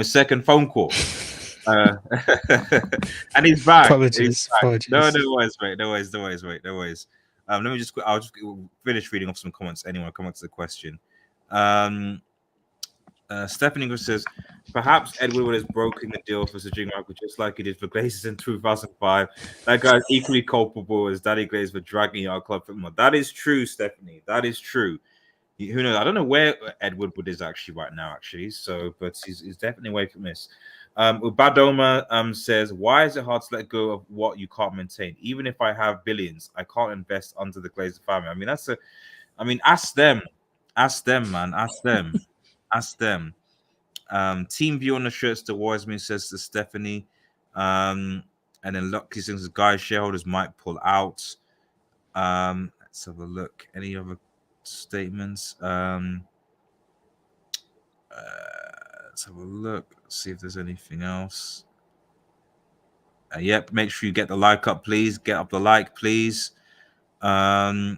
second phone call. And he's back. Apologies. No worries, mate. No worries. I'll just finish reading off some comments anyway. I'll come back to the question. Stephanie says, perhaps Edward has broken the deal for Sir Jim Ratcliffe just like he did for Glazers in 2005. That guy's equally culpable as Daddy Glaze for dragging our club from. That is true, Stephanie. That is true. Who knows? I don't know where Edward Wood is actually right now, but he's definitely away from this. Badoma says, why is it hard to let go of what you can't maintain? Even if I have billions, I can't invest under the Glazer family. Ask them, man. Ask them. Team view on the shirts that worries me, says to Stephanie. And then Lucky says guys, shareholders might pull out. Let's have a look. Any other statements? Let's have a look. See if there's anything else. Yep, make sure you get the like up, please. Get up the like, please. And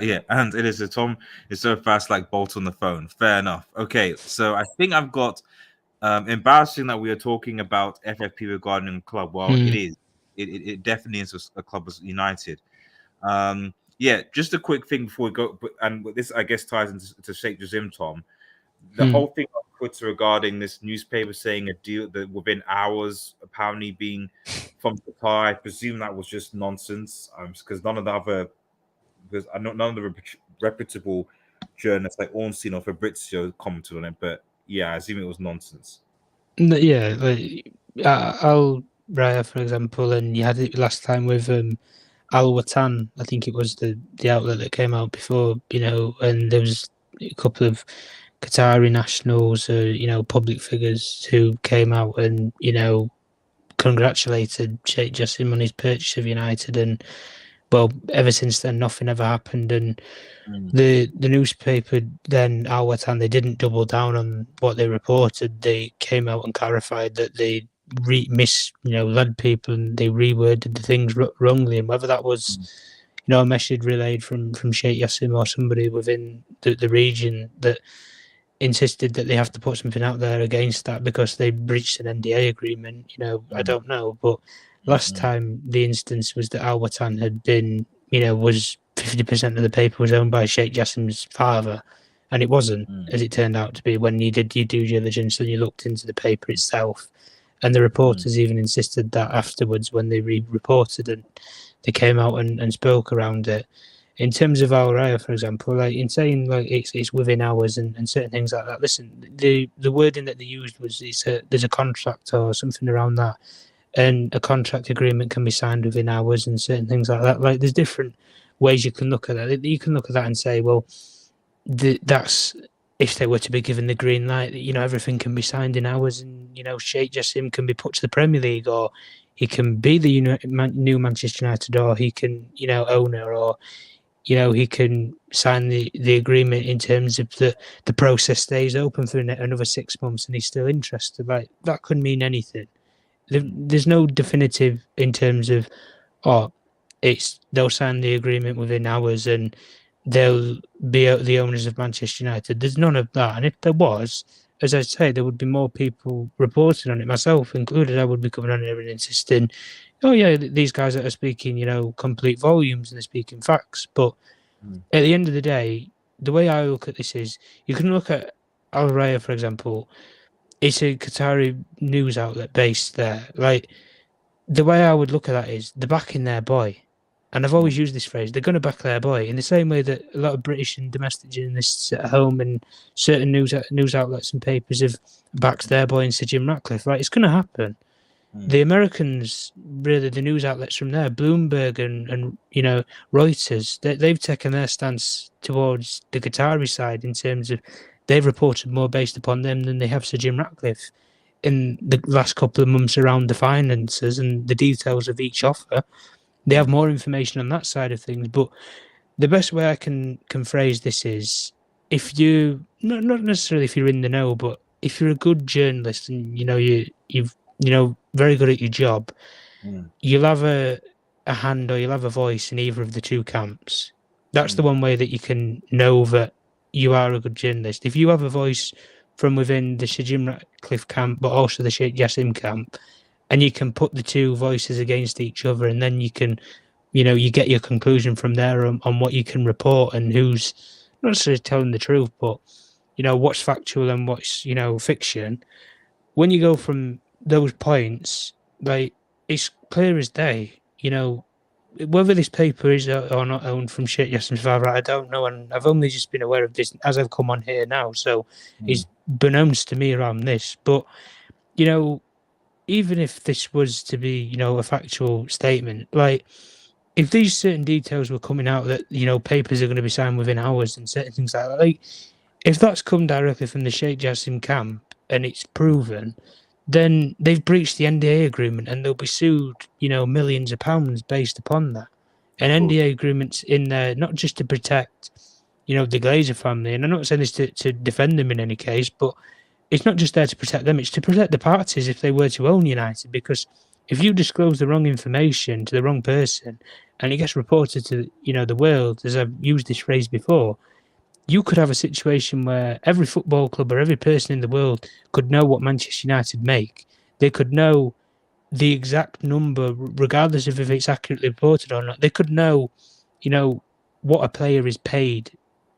yeah, and it is Tom is so fast like Bolt on the phone. Fair enough. Okay, so I think I've got embarrassing that we are talking about FFP regarding the club. Well, it is. It definitely is a club as United. Yeah, just a quick thing before we go, and this I guess ties into Sheikh Jassim, Tom. The whole thing on Twitter regarding this newspaper saying a deal that within hours apparently being from Qatar, I presume that was just nonsense. Because none of the other, because I know none of the reputable journalists like Ornstein or Fabrizio commented on it, but yeah, I assume it was nonsense. Yeah, like Al Raya, for example, and you had it last time with Al Watan. I think it was the outlet that came out before, and there was a couple of Qatari nationals, public figures who came out and congratulated Sheikh Jassim on his purchase of United, and well, ever since then, nothing ever happened, and the newspaper then Al Watan, they didn't double down on what they reported. They came out and clarified that they led people and they reworded the things wrongly, and whether that was a message relayed from Sheikh Jassim or somebody within the region that insisted that they have to put something out there against that because they breached an NDA agreement. I don't know, but last time the instance was that Al Watan had been, was 50% of the paper was owned by Sheikh Jassim's father, and it wasn't, as it turned out to be when you did your due diligence and you looked into the paper itself. And the reporters even insisted that afterwards when they reported and they came out and spoke around it. In terms of Al Raya, for example, like in saying like it's within hours and certain things like that. Listen, the wording that they used was there's a contract or something around that, and a contract agreement can be signed within hours and certain things like that. Like there's different ways you can look at that. You can look at that and say, well, that's if they were to be given the green light, everything can be signed in hours, and Sheikh Jassim can be put to the Premier League, or he can be the new Manchester United, or he can own it, or he can sign the agreement in terms of the process stays open for another 6 months and he's still interested. Like that could mean anything. There's no definitive in terms of, they'll sign the agreement within hours and they'll be the owners of Manchester United. There's none of that. And if there was, as I say, there would be more people reporting on it, myself included. I would be coming on here and insisting, oh yeah, these guys that are speaking, complete volumes and they're speaking facts. But at the end of the day, the way I look at this is, you can look at Al Raya, for example. It's a Qatari news outlet based there. Like, the way I would look at that is, they're backing their boy. And I've always used this phrase, they're going to back their boy, in the same way that a lot of British and domestic journalists at home and certain news outlets and papers have backed their boy in Sir Jim Ratcliffe. Like, it's going to happen. The Americans, really, the news outlets from there, Bloomberg and Reuters, they've taken their stance towards the Qatari side in terms of they've reported more based upon them than they have Sir Jim Ratcliffe in the last couple of months around the finances and the details of each offer. They have more information on that side of things. But the best way I can phrase this is, if you, not necessarily if you're in the know, but if you're a good journalist and you've very good at your job, you'll have a hand or you'll have a voice in either of the two camps. That's the one way that you can know that you are a good journalist. If you have a voice from within the Sir Jim Ratcliffe camp, but also the Sheikh Jassim camp, and you can put the two voices against each other, and then you can, you get your conclusion from there on what you can report and who's not necessarily telling the truth, but, what's factual and what's, fiction. When you go from those points, like, it's clear as day, whether this paper is or not owned from Sheikh Jassim's father, I don't know, and I've only just been aware of this as I've come on here now, so it's beknownst to me around this. But, even if this was to be, a factual statement, like, if these certain details were coming out that, papers are going to be signed within hours and certain things like that, like, if that's come directly from the Sheikh Jassim camp and it's proven, then they've breached the NDA agreement and they'll be sued, millions of pounds based upon that. And NDA agreements in there, not just to protect, the Glazer family, and I'm not saying this to defend them in any case, but it's not just there to protect them, it's to protect the parties if they were to own United, because if you disclose the wrong information to the wrong person and it gets reported to, the world, as I've used this phrase before, you could have a situation where every football club or every person in the world could know what Manchester United make. They could know the exact number, regardless of if it's accurately reported or not. They could know, what a player is paid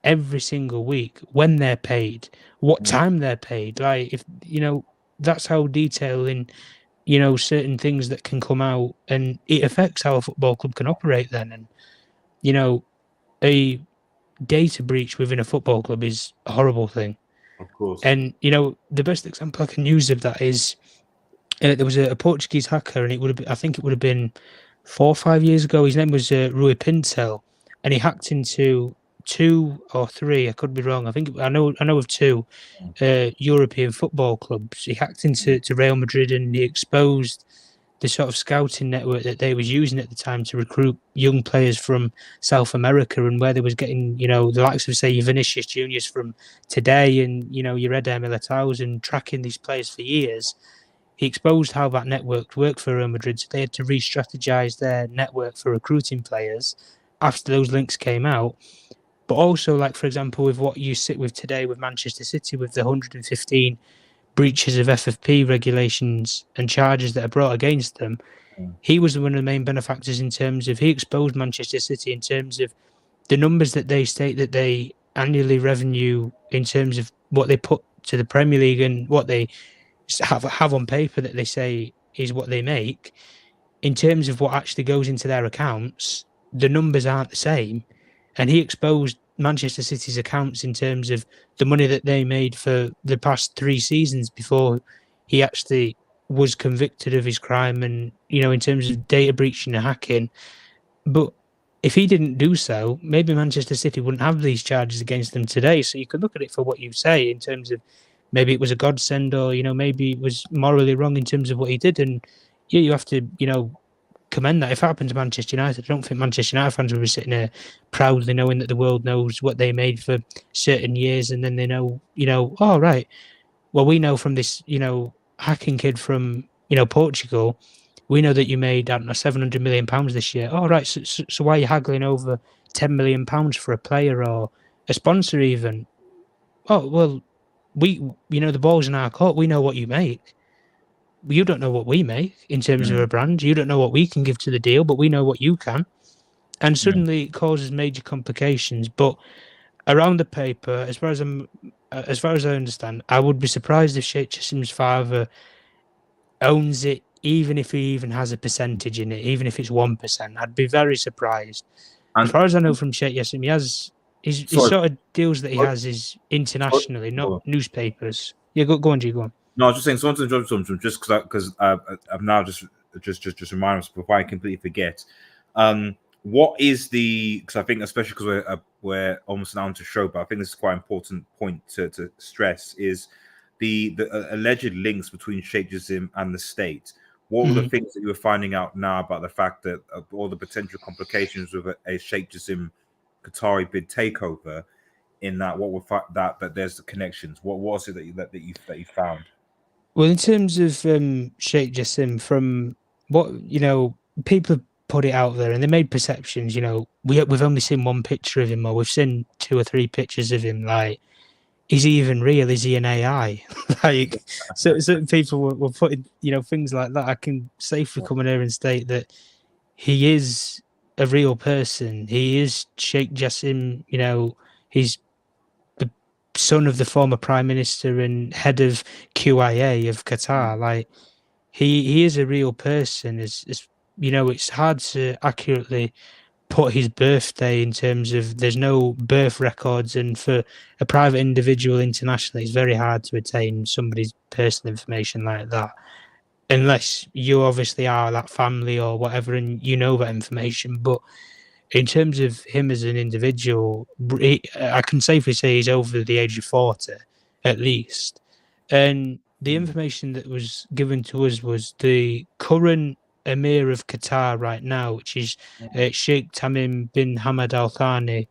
every single week, when they're paid, what time they're paid. Like, if that's how detailed in certain things that can come out, and it affects how a football club can operate then. And a data breach within a football club is a horrible thing. Of course. And the best example I can use of that is there was a Portuguese hacker, and I think it would have been 4 or 5 years ago. His name was Rui Pintel, and he hacked into 2 or 3. I could be wrong. I know of 2 European football clubs. He hacked into Real Madrid, and he exposed the sort of scouting network that they was using at the time to recruit young players from South America, and where they was getting the likes of, say, your Vinicius Juniors from today, and your Eder Militaos, and tracking these players for years. He exposed how that network worked for Real Madrid, so they had to re-strategize their network for recruiting players after those links came out. But also, like, for example, with what you sit with today with Manchester City, with the 115 breaches of FFP regulations and charges that are brought against them, he was one of the main benefactors in terms of, he exposed Manchester City in terms of the numbers that they state that they annually revenue in terms of what they put to the Premier League and what they have on paper that they say is what they make. In terms of what actually goes into their accounts, the numbers aren't the same. And he exposed Manchester City's accounts in terms of the money that they made for the past 3 seasons before he actually was convicted of his crime, and in terms of data breaching and hacking. But if he didn't do so, maybe Manchester City wouldn't have these charges against them today. So you could look at it for what you say in terms of maybe it was a godsend, or maybe it was morally wrong in terms of what he did. And you have to commend that. If it happened to Manchester United, I don't think Manchester United fans would be sitting there proudly knowing that the world knows what they made for certain years, and then they know, oh, right, well, we know from this, hacking kid from, Portugal, we know that you made, I don't know, £700 million this year. Oh, right, so why are you haggling over £10 million for a player or a sponsor even? Oh, well, the ball's in our court. We know what you make. You don't know what we make in terms of a brand. You don't know what we can give to the deal, but we know what you can. And suddenly it causes major complications. But around the paper, as far as I understand, I would be surprised if Sheikh Jassim's father owns it, even if he even has a percentage in it, even if it's 1%. I'd be very surprised. And as far as I know from Sheikh Jassim, he has his sort of deals that he has is internationally, not newspapers. Yeah, go on, G, go on. No, I was just saying, someone to judge something just because I've now just remind us before I completely forget. What is because I think, especially because we're almost down to show, but I think this is quite an important point to stress, is the alleged links between Sheikh Jassim and the state. What were the things that you were finding out now about the fact that all the potential complications with a Sheikh Jassim Qatari bid takeover? In that, what were that there's the connections? What was it that you found? Well, in terms of Sheikh Jassim, from what people have put it out there, and they made perceptions. We've only seen one picture of him, or we've seen 2 or 3 pictures of him. Like, is he even real? Is he an AI? Like, certain people were putting things like that. I can safely come in here and state that he is a real person. He is Sheikh Jassim. He's the son of the former prime minister and head of QIA of Qatar. Like, he is a real person. It's hard to accurately put his birthday in terms of there's no birth records, and for a private individual internationally, it's very hard to attain somebody's personal information like that, unless you obviously are that family or whatever and that information. But in terms of him as an individual, I can safely say he's over the age of 40 at least. And the information that was given to us was the current Emir of Qatar right now, which is Sheikh Tamim bin Hamad Al Thani,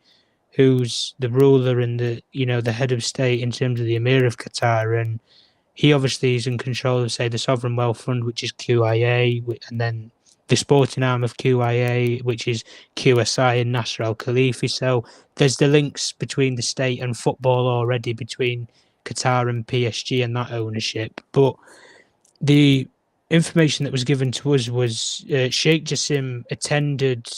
who's the ruler and the head of state in terms of the Emir of Qatar. And he obviously is in control of, say, the Sovereign Wealth Fund, which is QIA, and then the sporting arm of QIA, which is QSI and Nasser Al Khalifi. So there's the links between the state and football already, between Qatar and PSG and that ownership. But the information that was given to us was Sheikh Jassim attended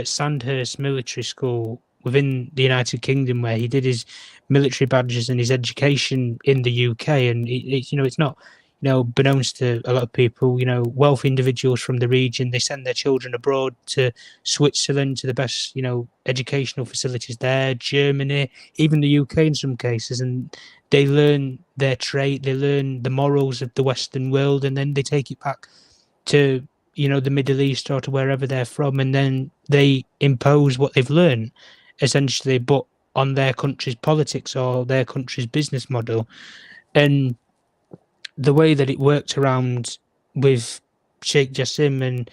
Sandhurst Military School within the United Kingdom, where he did his military badges and his education in the UK. And it's not, beknownst to a lot of people, wealthy individuals from the region, they send their children abroad to Switzerland, to the best, educational facilities there, Germany, even the UK in some cases. And they learn their trade, they learn the morals of the Western world, and then they take it back to, the Middle East or to wherever they're from, and then they impose what they've learned, essentially, but on their country's politics or their country's business model. And the way that it worked around with Sheikh Jassim and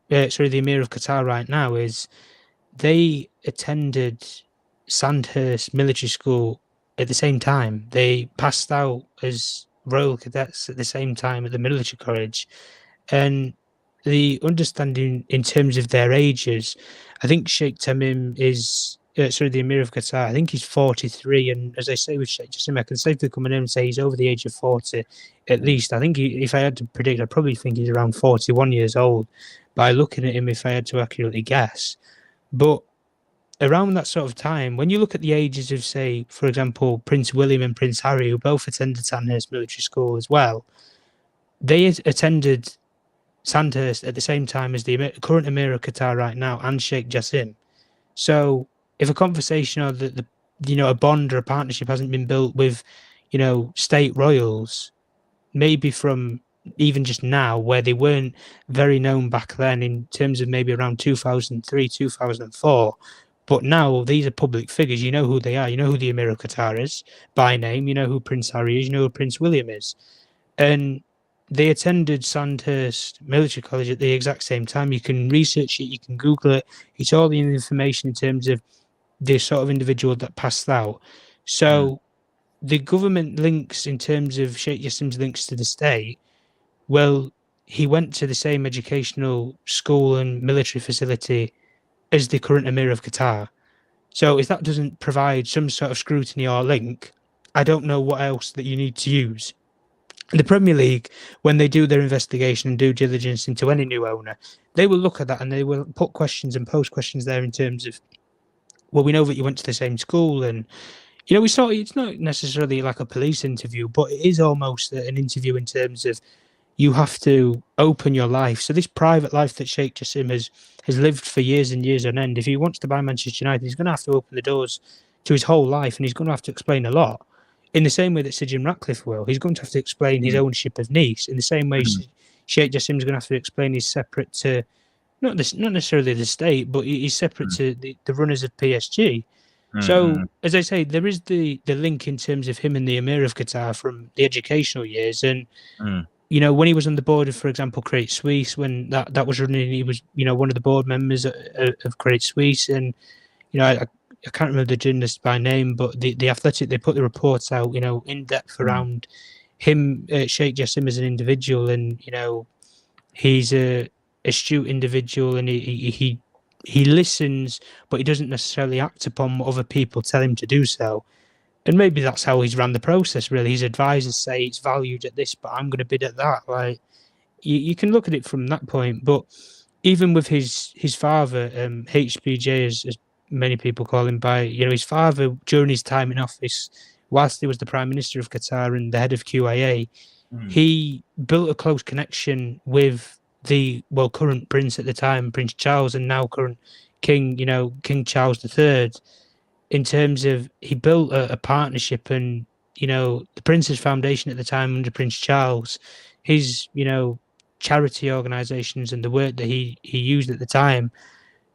the Emir of Qatar right now is they attended Sandhurst Military School at the same time. They passed out as Royal Cadets at the same time at the military college. And the understanding in terms of their ages, I think Sheikh Tamim is, the Emir of Qatar, I think he's 43. And as I say with Sheikh Jassim, I can safely come in and say he's over the age of 40 at least. I think if I had to predict, I'd probably think he's around 41 years old by looking at him, if I had to accurately guess. But around that sort of time, when you look at the ages of, say, for example, Prince William and Prince Harry, who both attended Sandhurst Military School as well, they attended Sandhurst at the same time as the current Emir of Qatar right now and Sheikh Jassim. So if a conversation or a bond or a partnership hasn't been built with, state royals, maybe from even just now, where they weren't very known back then in terms of maybe around 2003, 2004, but now these are public figures. You know who they are. You know who the Emir of Qatar is by name. You know who Prince Harry is. You know who Prince William is. And they attended Sandhurst Military College at the exact same time. You can research it, you can Google it. It's all the information in terms of the sort of individual that passed out. So the government links in terms of Sheikh Jassim's links to the state, well, he went to the same educational school and military facility as the current Emir of Qatar. So if that doesn't provide some sort of scrutiny or link, I don't know what else that you need to use. The Premier League, when they do their investigation and due diligence into any new owner, they will look at that and they will put questions and post questions there in terms of, well, we know that you went to the same school, and it's not necessarily like a police interview, but it is almost an interview in terms of you have to open your life. So this private life that Sheikh Jassim has lived for years and years on end, if he wants to buy Manchester United, he's going to have to open the doors to his whole life, and he's going to have to explain a lot. In the same way that Sir Jim Ratcliffe will, he's going to have to explain his ownership of Nice. In the same way, Sheikh Jassim is going to have to explain he's separate to not necessarily the state, but he's separate to the runners of PSG. So, as I say, there is the link in terms of him and the Emir of Qatar from the educational years. And, when he was on the board of, for example, Credit Suisse, when that was running, he was, one of the board members of Credit Suisse. And, I can't remember the journalist by name, but the Athletic, they put the reports out, in depth around him, Sheikh Jassim as an individual. And, he's a astute individual, and he listens, but he doesn't necessarily act upon what other people tell him to do so. And maybe that's how he's ran the process, really. His advisors say it's valued at this, but I'm going to bid at that. Like, you can look at it from that point. But even with his father, HBJ, as many people call him by, his father, during his time in office, whilst he was the Prime Minister of Qatar and the head of QAA, he built a close connection with the current prince at the time, Prince Charles, and now current king, King Charles III, in terms of he built a partnership. And, the Prince's Foundation at the time under Prince Charles, his, charity organisations and the work that he used at the time,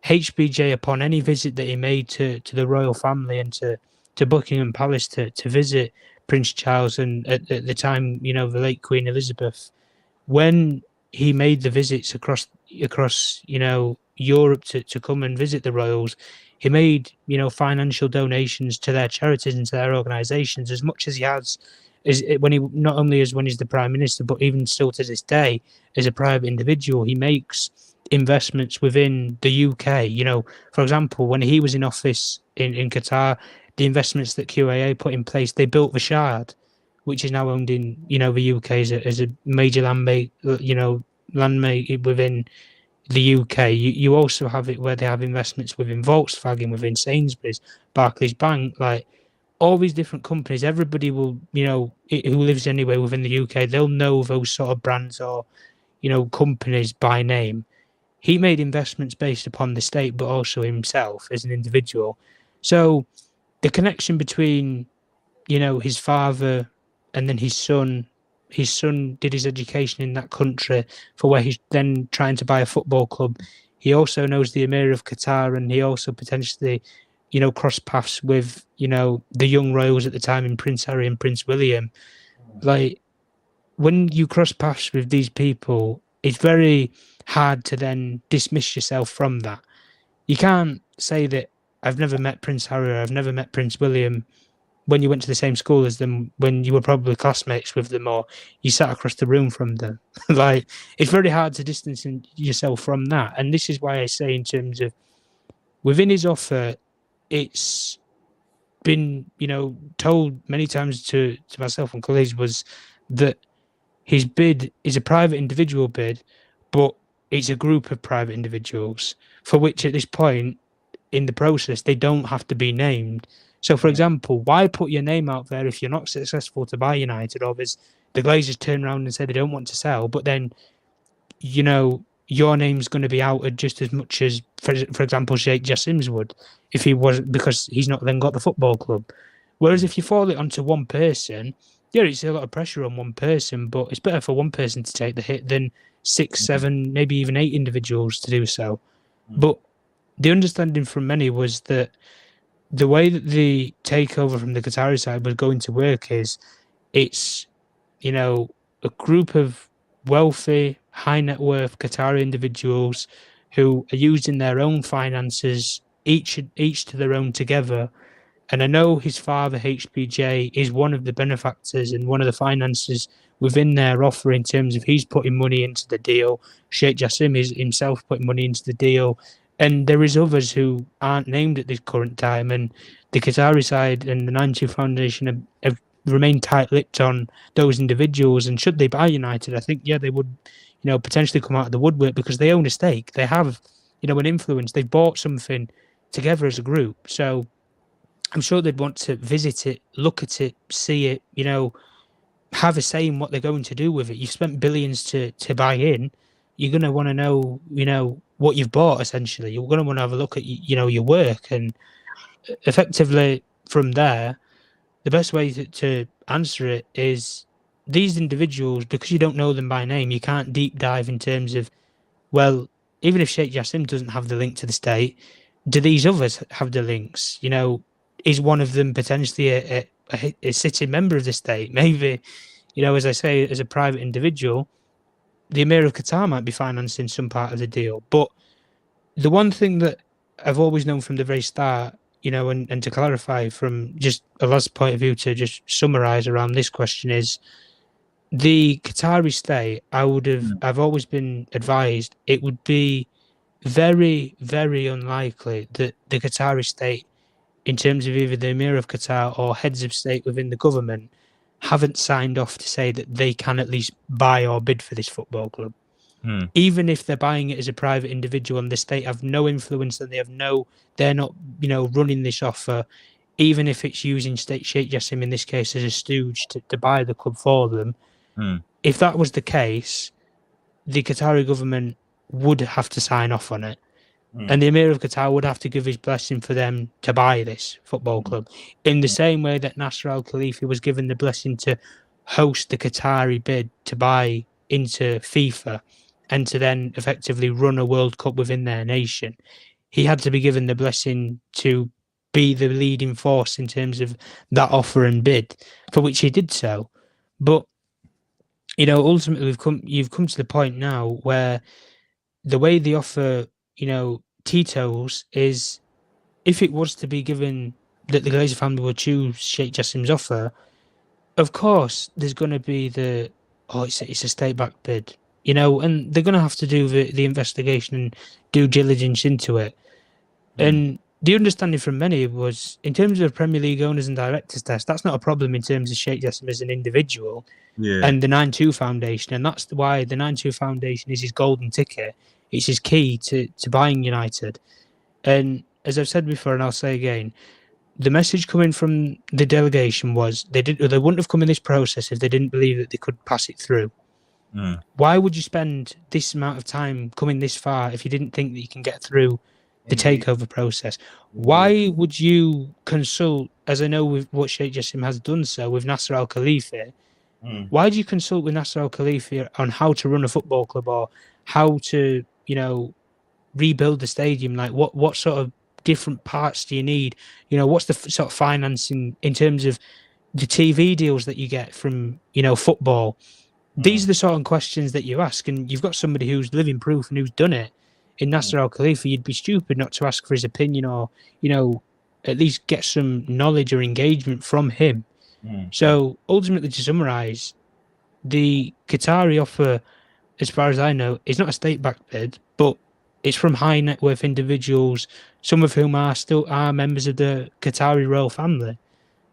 HBJ, upon any visit that he made to the royal family and to Buckingham Palace to visit Prince Charles and at the time, the late Queen Elizabeth, when he made the visits across Europe to come and visit the royals, he made financial donations to their charities and to their organisations, as much as he has when he not only as when he's the Prime Minister, but even still to this day as a private individual. He makes investments within the UK. For example, when he was in office in Qatar, the investments that QAA put in place, they built the Shard, which is now owned in the UK as a major landmate within the UK, you also have it where they have investments within Volkswagen, within Sainsbury's, Barclays Bank, like all these different companies. Everybody will, who lives anywhere within the UK, they'll know those sort of brands or, companies by name. He made investments based upon the state, but also himself as an individual. So the connection between, his father and then his son did his education in that country for where he's then trying to buy a football club. He also knows the Emir of Qatar, and he also potentially, crossed paths with, the young royals at the time in Prince Harry and Prince William. Like, when you cross paths with these people, it's very hard to then dismiss yourself from that. You can't say that I've never met Prince Harry or I've never met Prince William when you went to the same school as them, when you were probably classmates with them or you sat across the room from them. Like, it's very hard to distance yourself from that. And this is why I say, in terms of within his offer, it's been, told many times to myself and colleagues, was that his bid is a private individual bid, but it's a group of private individuals for which at this point in the process, they don't have to be named. So, for example, why put your name out there if you're not successful to buy United, or there's the Glazers turn around and say they don't want to sell, but then, your name's going to be outed just as much as, for example, Sheikh Jassim's would, if he was, because he's not then got the football club. Whereas if you fall it onto one person, yeah, it's a lot of pressure on one person, but it's better for one person to take the hit than 6, 7, maybe even 8 individuals to do so. But the understanding from many was that the way that the takeover from the Qatari side was going to work is it's, a group of wealthy, high net worth Qatari individuals who are using their own finances, each to their own together. And I know his father, HBJ, is one of the benefactors and one of the finances within their offer in terms of he's putting money into the deal. Sheikh Jassim is himself putting money into the deal. And there is others who aren't named at this current time. And the Qatari side and the 92 Foundation have remained tight-lipped on those individuals. And should they buy United, I think, yeah, they would, potentially come out of the woodwork because they own a stake. They have, an influence. They've bought something together as a group. So I'm sure they'd want to visit it, look at it, see it, have a say in what they're going to do with it. You've spent billions to buy in. You're going to want to know, what you've bought, essentially. You're going to want to have a look at, your work. And effectively from there, the best way to answer it is these individuals, because you don't know them by name, you can't deep dive in terms of, well, even if Sheikh Jassim doesn't have the link to the state, do these others have the links? Is one of them potentially a sitting member of the state? Maybe, as I say, as a private individual, the Emir of Qatar might be financing some part of the deal. But the one thing that I've always known from the very start, and to clarify from just a last point of view to just summarise around this question is the Qatari state, I've always been advised it would be very, very unlikely that the Qatari state, in terms of either the Emir of Qatar or heads of state within the government, haven't signed off to say that they can at least buy or bid for this football club. Even if they're buying it as a private individual and the state have no influence and they're not, running this offer, even if it's using Sheikh Jassim in this case as a stooge to buy the club for them, if that was the case, the Qatari government would have to sign off on it. And the Emir of Qatar would have to give his blessing for them to buy this football club. In the same way that Nasser Al-Khalifi was given the blessing to host the Qatari bid to buy into FIFA and to then effectively run a World Cup within their nation. He had to be given the blessing to be the leading force in terms of that offer and bid, for which he did so. But, ultimately you've come to the point now where the way the offer, Tito's is, if it was to be given that the Glazer family would choose Sheikh Jassim's offer, of course there's going to be it's a state-backed bid, and they're going to have to do the investigation and due diligence into it. And the understanding from many was, in terms of Premier League owners and directors test, that's not a problem in terms of Sheikh Jassim as an individual and the 92 Foundation. And that's why the 92 Foundation is his golden ticket. It's his key to buying United. And as I've said before, and I'll say again, the message coming from the delegation was they wouldn't have come in this process if they didn't believe that they could pass it through. Why would you spend this amount of time coming this far if you didn't think that you can get through the takeover process? Why would you consult, as I know with what Sheikh Jassim has done so with Nasser Al Khalifa? Why do you consult with Nasser Al Khalifa on how to run a football club or how to, rebuild the stadium? Like what sort of different parts do you need? What's the sort of financing in terms of the TV deals that you get from, football? These are the sort of questions that you ask, and you've got somebody who's living proof and who's done it. In Nasser Al Khalifa, you'd be stupid not to ask for his opinion or, at least get some knowledge or engagement from him. So ultimately, to summarise, the Qatari offer, as far as I know, is not a state-backed bid, but it's from high net worth individuals, some of whom are members of the Qatari royal family.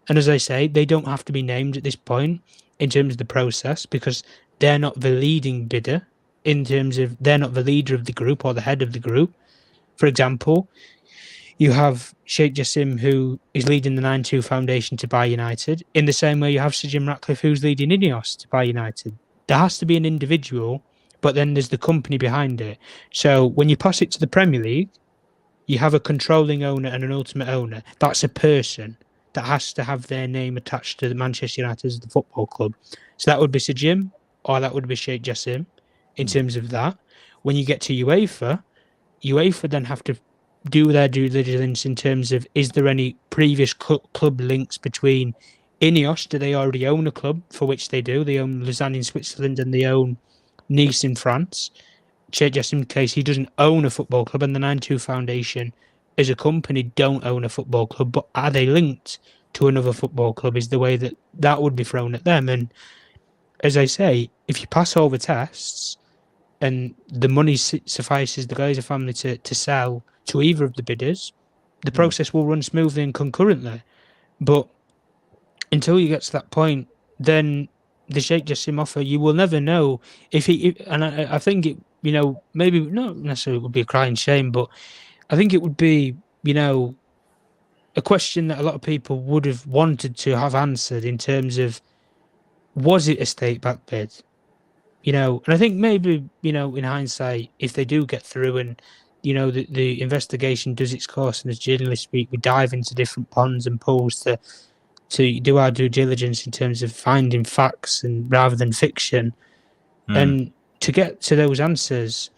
And as I say, they don't have to be named at this point in terms of the process because they're not the leading bidder in terms of they're not the leader of the group or the head of the group. For example, you have Sheikh Jassim, who is leading the 9-2 Foundation to buy United, in the same way you have Sir Jim Ratcliffe, who's leading Ineos to buy United. There has to be an individual, but then there's the company behind it. So when you pass it to the Premier League, you have a controlling owner and an ultimate owner. That's a person that has to have their name attached to the Manchester United as the football club. So that would be Sir Jim, or that would be Sheikh Jassim in terms of that. When you get to UEFA then have to do their due diligence in terms of, is there any previous club links between Ineos? Do they already own a club? For which they do. They own Lausanne in Switzerland and they own Nice in France. Sheikh Jassim's case, he doesn't own a football club, and the 9-2 Foundation as a company don't own a football club, but are they linked to another football club is the way that would be thrown at them. And as I say, if you pass all the tests and the money suffices the Glazer family to sell to either of the bidders, the process will run smoothly and concurrently. But until you get to that point, then the Sheikh Jassim offer, you will never know if and I think it, maybe not necessarily it would be a crying shame, but I think it would be, a question that a lot of people would have wanted to have answered in terms of, was it a state-backed bid? And I think maybe, in hindsight, if they do get through and, the investigation does its course, and as journalists speak, we dive into different ponds and pools to do our due diligence in terms of finding facts and rather than fiction. And to get to those answers,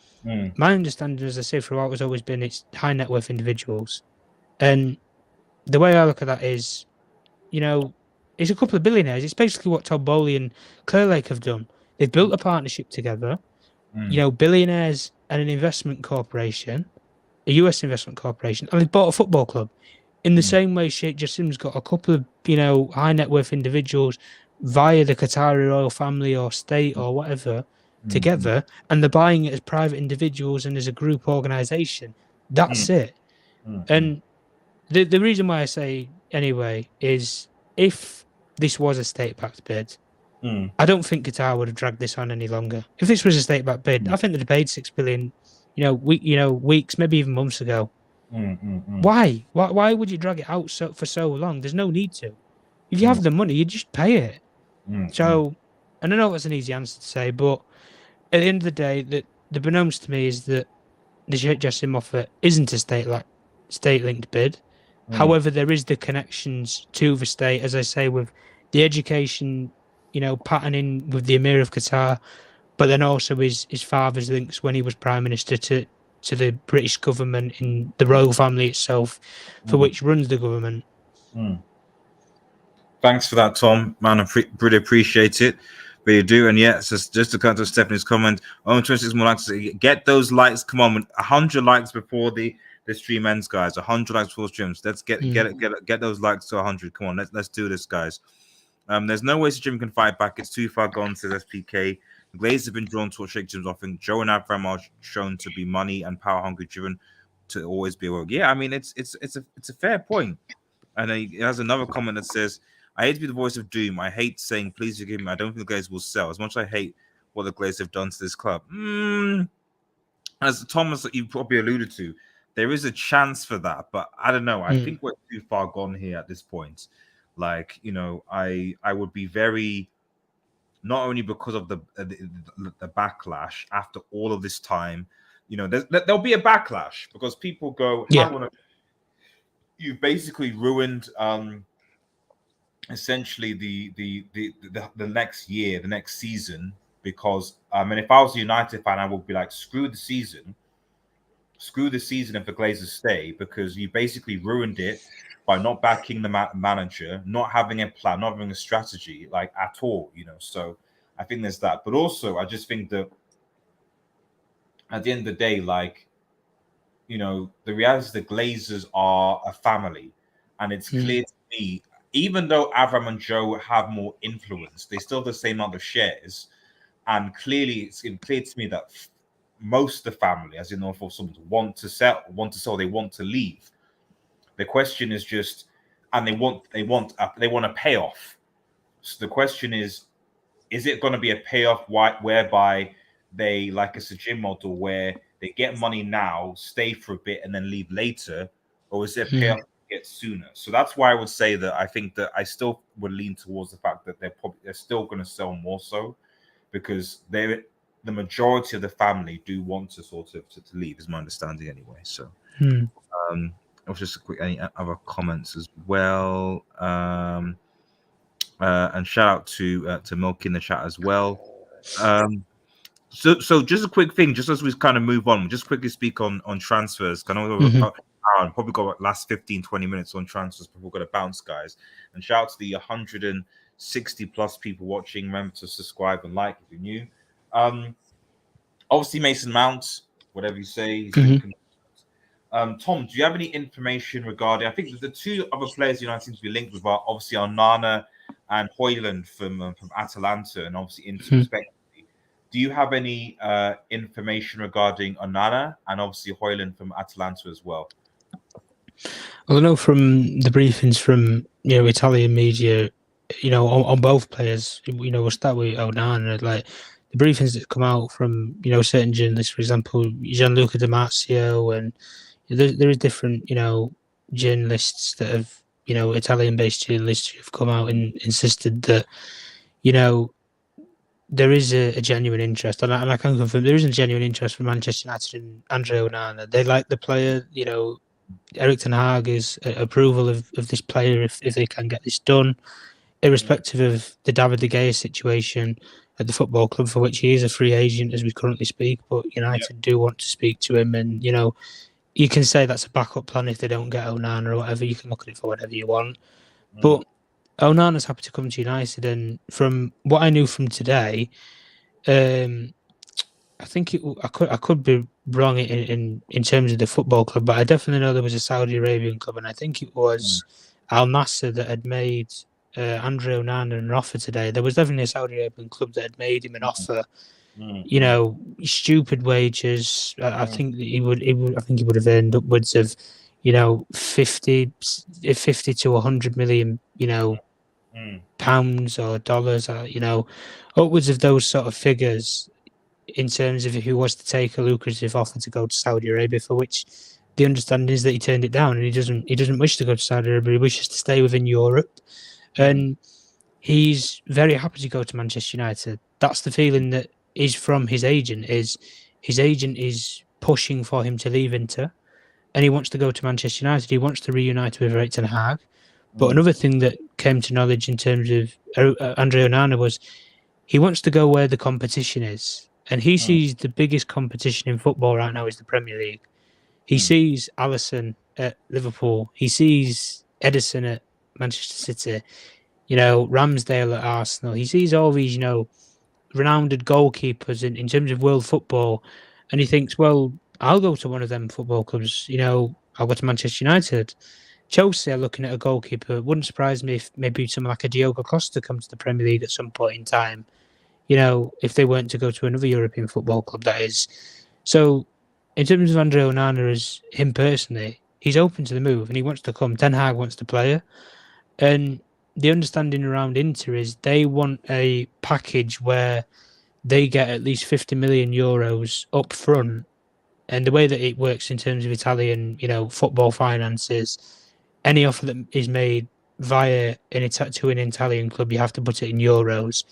my understanding, as I say throughout, has always been it's high net worth individuals. And the way I look at that is, it's a couple of billionaires. It's basically what Todd Bowley and Clear Lake have done. They've built a partnership together, billionaires and an investment corporation, a US investment corporation, and they've bought a football club. In the same way, Sheikh Jassim's got a couple of, high net worth individuals via the Qatari royal family or state or whatever together, and they're buying it as private individuals and as a group organisation. That's it. And the reason why I say anyway is if this was a state-backed bid, I don't think Qatar would have dragged this on any longer. If this was a state-backed bid, I think they'd have paid $6 billion, weeks, maybe even months ago. Why? Why would you drag it out for so long? There's no need to. If you have the money, you just pay it. So, and I know that's an easy answer to say, but at the end of the day, the beknownst to me is that the Sheikh Jassim offer isn't a state-linked bid. However, there is the connections to the state, as I say, with the education, patterning with the Emir of Qatar, but then also his father's links when he was Prime Minister to the British government and the royal family itself, for which runs the government. Thanks for that, Tom. Man, I really appreciate it. But you do, and yeah, so just to cut to Stephanie's comment, only 26 more likes. Get those likes. Come on, 100 likes before the stream ends, guys. 100 likes before streams. Let's get those likes to 100. Come on, let's do this, guys. There's no way Jim can fight back. It's too far gone, says SPK. The Glazers have been drawn to what Sheikh Jim's offering. Joe and Avram are shown to be money and power hungry, driven to always be a rogue. Yeah, I mean it's a fair point. And then he has another comment that says, I hate to be the voice of doom. I hate saying, please forgive me. I don't think the Glazers will sell. As much as I hate what the Glazers have done to this club. as Thomas, you probably alluded to, there is a chance for that, but I don't know. I think we're too far gone here at this point. Like, I would be very, not only because of the backlash after all of this time, there'll be a backlash because people go, Yeah. hang on, you basically ruined essentially the next year, the next season, because and if I was a United fan, I would be like, screw the season if the Glazers stay, because you basically ruined it by not backing the manager, not having a plan, not having a strategy, like, at all, So I think there's that, but also I just think that at the end of the day, like, the reality is the Glazers are a family, and it's clear to me, even though Avram and Joe have more influence, they still have the same amount of shares, and clearly it's clear to me that most of the family, as in North of some, want to sell, they want to leave. The question is just, and they want a payoff. So the question is it going to be a payoff whereby they, like a Sajim model, where they get money now, stay for a bit, and then leave later, or is it a payoff get sooner? So that's why I would say that I think that I still would lean towards the fact that they're still going to sell more so, because the majority of the family do want to sort of to leave, is my understanding anyway. So was just a quick, any other comments as well, and shout out to Milk in the chat as well. So just a quick thing, just as we kind of move on, just quickly speak on transfers. I know probably got last 15-20 minutes on transfers before we're going to bounce, guys. And shout out to the 160 plus people watching. Remember to subscribe and like if you're new. Obviously Mason Mount, whatever you say, he's been Tom, do you have any information regarding? I think the two other players United seem to be linked with are obviously Onana and Hojlund from Atalanta, and obviously Inter respectively. Do you have any information regarding Onana and obviously Hojlund from Atalanta as well? Well, I know from the briefings from Italian media, on both players, we'll start with Onana. Like the briefings that come out from certain journalists, for example, Gianluca Di Marzio, and there is different journalists that have Italian-based journalists who've come out and insisted that there is a genuine interest, and I can confirm there is a genuine interest from Manchester United and Andre Onana. They like the player. Eric Ten Hag is approval of this player if they can get this done, irrespective of the David De Gea situation at the football club, for which he is a free agent as we currently speak. But United do want to speak to him, and you can say that's a backup plan if they don't get Onana or whatever. You can look at it for whatever you want. But Onana's happy to come to United, and from what I knew from today, I think I could be wrong in terms of the football club, but I definitely know there was a Saudi Arabian club, and I think it was Al Nassr that had made Andre Onana an offer today. There was definitely a Saudi Arabian club that had made him an offer. Stupid wages. I think that he would have earned upwards of 50 to 100 million pounds or dollars, upwards of those sort of figures, in terms of if he was to take a lucrative offer to go to Saudi Arabia, for which the understanding is that he turned it down, and he doesn't wish to go to Saudi Arabia. He wishes to stay within Europe, and he's very happy to go to Manchester United. That's the feeling that is from his agent. Is his agent is pushing for him to leave Inter, and he wants to go to Manchester United. He wants to reunite with Erik ten Hag. But another thing that came to knowledge in terms of Andre Onana was he wants to go where the competition is. And he sees the biggest competition in football right now is the Premier League. He sees Alisson at Liverpool. He sees Edison at Manchester City. Ramsdale at Arsenal. He sees all these, renowned goalkeepers in terms of world football. And he thinks, well, I'll go to one of them football clubs. I'll go to Manchester United. Chelsea are looking at a goalkeeper. It wouldn't surprise me if maybe someone like a Diogo Costa comes to the Premier League at some point in time. If they weren't to go to another European football club, that is. So, in terms of Andre Onana as him personally, he's open to the move and he wants to come. Ten Hag wants to play her. And the understanding around Inter is they want a package where they get at least 50 million euros up front And the way that it works in terms of Italian, football finances, any offer that is made via to an Italian club, you have to put it in euros.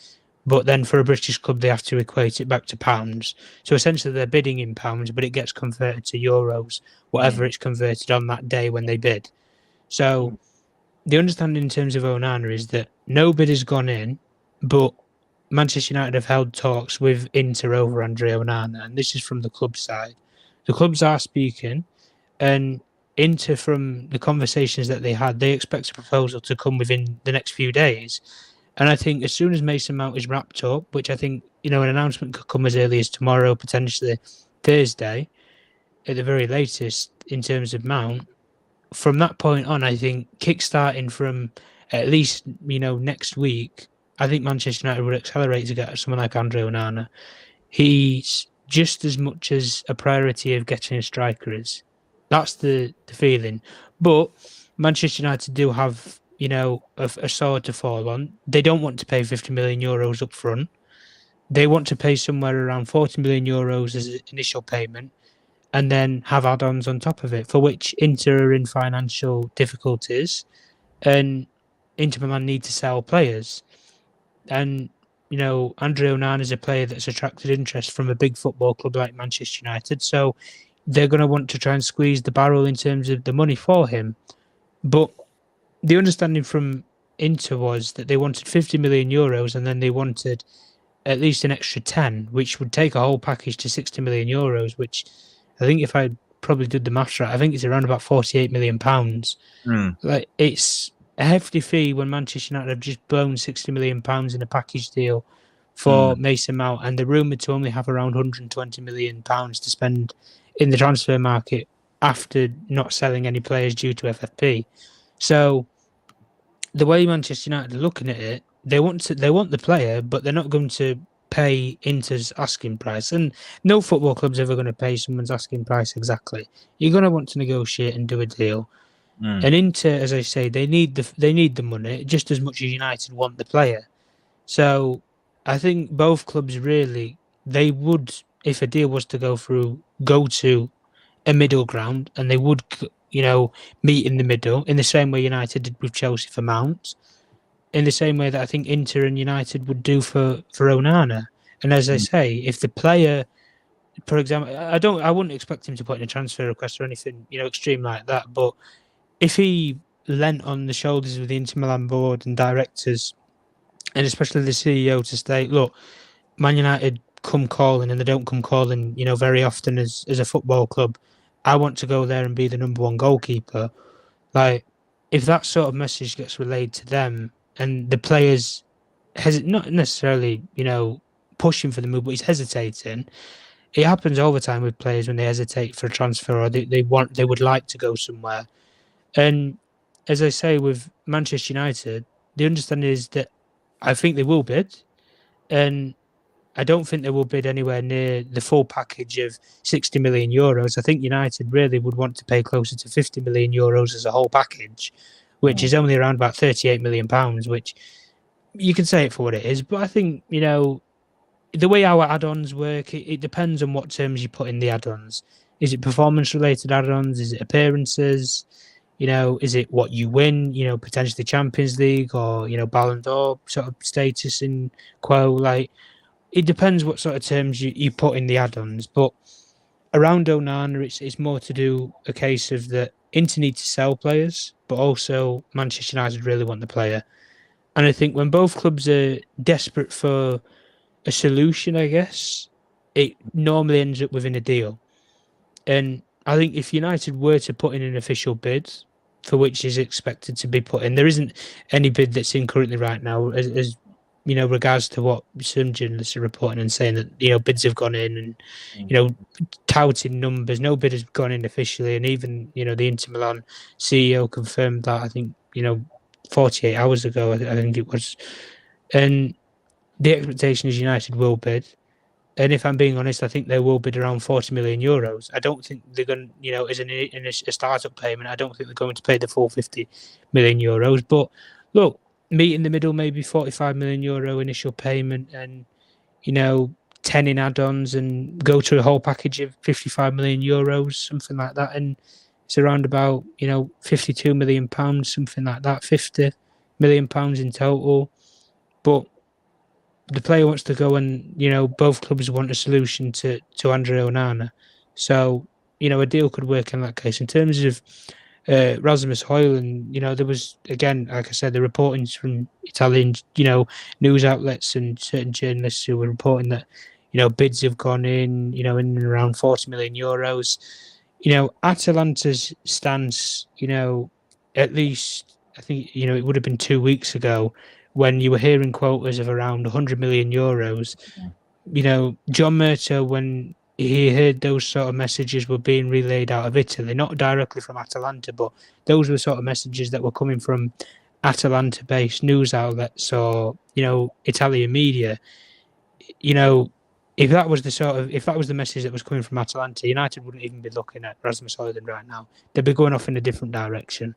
But then for a British club, they have to equate it back to pounds. So essentially, they're bidding in pounds, but it gets converted to euros, whatever it's converted on that day when they bid. So the understanding in terms of Onana is that no bid has gone in, but Manchester United have held talks with Inter over Andre Onana, and this is from the club side. The clubs are speaking, and Inter, from the conversations that they had, they expect a proposal to come within the next few days. And I think as soon as Mason Mount is wrapped up, which I think, an announcement could come as early as tomorrow, potentially Thursday, at the very latest, in terms of Mount, from that point on, I think kickstarting from at least, next week, I think Manchester United would accelerate to get someone like Andre Onana. He's just as much as a priority of getting a striker is. That's the feeling. But Manchester United do have, a sword to fall on. They don't want to pay 50 million euros up front. They want to pay somewhere around 40 million euros as an initial payment and then have add-ons on top of it, for which Inter are in financial difficulties and Inter Milan need to sell players. And, Andre Onana is a player that's attracted interest from a big football club like Manchester United. So they're going to want to try and squeeze the barrel in terms of the money for him. But the understanding from Inter was that they wanted 50 million euros and then they wanted at least an extra 10, which would take a whole package to 60 million euros, which I think if I probably did the maths right, I think it's around about 48 million pounds. Like, it's a hefty fee when Manchester United have just blown 60 million pounds in a package deal for Mason Mount, and they're rumoured to only have around 120 million pounds to spend in the transfer market after not selling any players due to FFP. So the way Manchester United are looking at it, they want the player, but they're not going to pay Inter's asking price. And no football club's ever going to pay someone's asking price exactly. You're going to want to negotiate and do a deal. And Inter, as I say, they need the money just as much as United want the player. So I think both clubs really, they would, if a deal was to go through, go to a middle ground, and they would, meet in the middle in the same way United did with Chelsea for Mount, in the same way that I think Inter and United would do for Onana. And as I say, if the player, for example, I wouldn't expect him to put in a transfer request or anything, extreme like that, but if he leant on the shoulders of the Inter Milan board and directors, and especially the CEO, to state, look, Man United come calling, and they don't come calling, very often as a football club. I want to go there and be the number one goalkeeper. Like, if that sort of message gets relayed to them, and the players not necessarily, pushing for the move, but he's hesitating. It happens all the time with players when they hesitate for a transfer, or they would like to go somewhere. And as I say, with Manchester United, the understanding is that I think they will bid, and I don't think they will bid anywhere near the full package of 60 million euros. I think United really would want to pay closer to 50 million euros as a whole package, which is only around about 38 million pounds, which you can say it for what it is. But I think, the way our add-ons work, it depends on what terms you put in the add-ons. Is it performance-related add-ons? Is it appearances? Is it what you win, potentially Champions League or, Ballon d'Or sort of status in quo? Like, it depends what sort of terms you put in the add-ons. But around Onana, it's more to do a case of that Inter need to sell players, but also Manchester United really want the player. And I think when both clubs are desperate for a solution, I guess, it normally ends up within a deal. And I think if United were to put in an official bid, for which is expected to be put in, there isn't any bid that's in currently right now, as regards to what some journalists are reporting and saying that, bids have gone in and, touting numbers. No bid has gone in officially. And even, the Inter Milan CEO confirmed that, I think, 48 hours ago, I think it was. And the expectation is United will bid. And if I'm being honest, I think they will bid around 40 million euros. I don't think they're going to, as in a startup payment, I don't think they're going to pay the full 50 million euros. But look, meet in the middle, maybe 45 million euro initial payment, and, 10 in add-ons and go to a whole package of 55 million euros, something like that. And it's around about, 52 million pounds, something like that, 50 million pounds in total. But the player wants to go, and, both clubs want a solution to Andre Onana. So, a deal could work in that case. In terms of Rasmus Hojlund, there was, again, like I said, the reportings from Italian, news outlets and certain journalists who were reporting that, bids have gone in, in and around 40 million euros. Atalanta's stance, at least, I think, it would have been 2 weeks ago when you were hearing quotas of around 100 million euros. John Murtough, when he heard those sort of messages were being relayed out of Italy, not directly from Atalanta, but those were sort of messages that were coming from Atalanta-based news outlets or, Italian media. If that was the message that was coming from Atalanta, United wouldn't even be looking at Rasmus Hojlund right now. They'd be going off in a different direction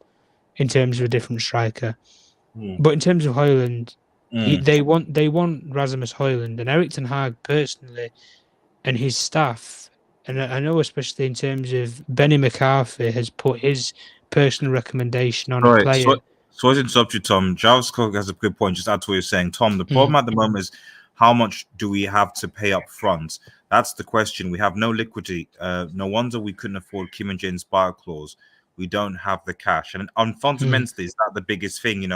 in terms of a different striker. But in terms of Hojlund, they want Rasmus Hojlund, and Erik ten Hag personally and his staff, and I know especially in terms of Benny McCarthy has put his personal recommendation on a player. So to interrupt you, Tom, Jarvis Cook has a good point. Just add to what you're saying, Tom. The problem at the moment is how much do we have to pay up front? That's the question. We have no liquidity. No wonder we couldn't afford Kim and Jane's buyout clause. We don't have the cash. And fundamentally, is that the biggest thing?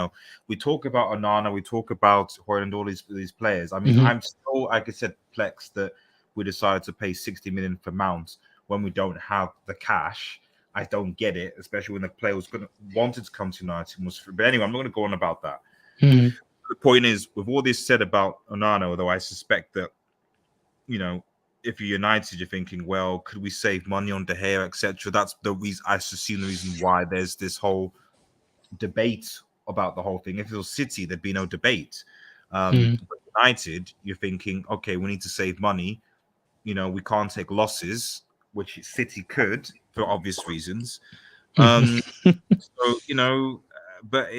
We talk about Onana, we talk about Hojlund, all these players. I mean, I'm still, like I said, perplexed that we decided to pay 60 million for Mount when we don't have the cash. I don't get it, especially when the player wanted to come to United. But anyway, I'm not going to go on about that. The point is, with all this said about Onana, although I suspect that, if you're United, you're thinking, well, could we save money on De Gea, etc. That's the reason. I assume the reason why there's this whole debate about the whole thing. If it was City, there'd be no debate. But United, you're thinking, okay, we need to save money. We can't take losses, which City could for obvious reasons. So but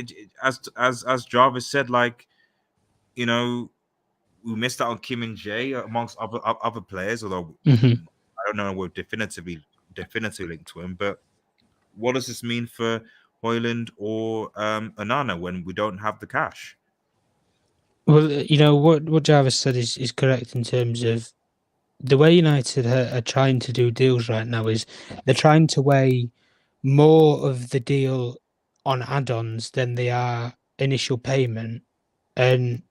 as Jarvis said, we missed out on Kim and Jay amongst other players, although I don't know we're definitively linked to him. But what does this mean for Hojlund or Onana when we don't have the cash? Well, what Jarvis said is correct in terms of the way United are trying to do deals right now is they're trying to weigh more of the deal on add-ons than they are initial payment. And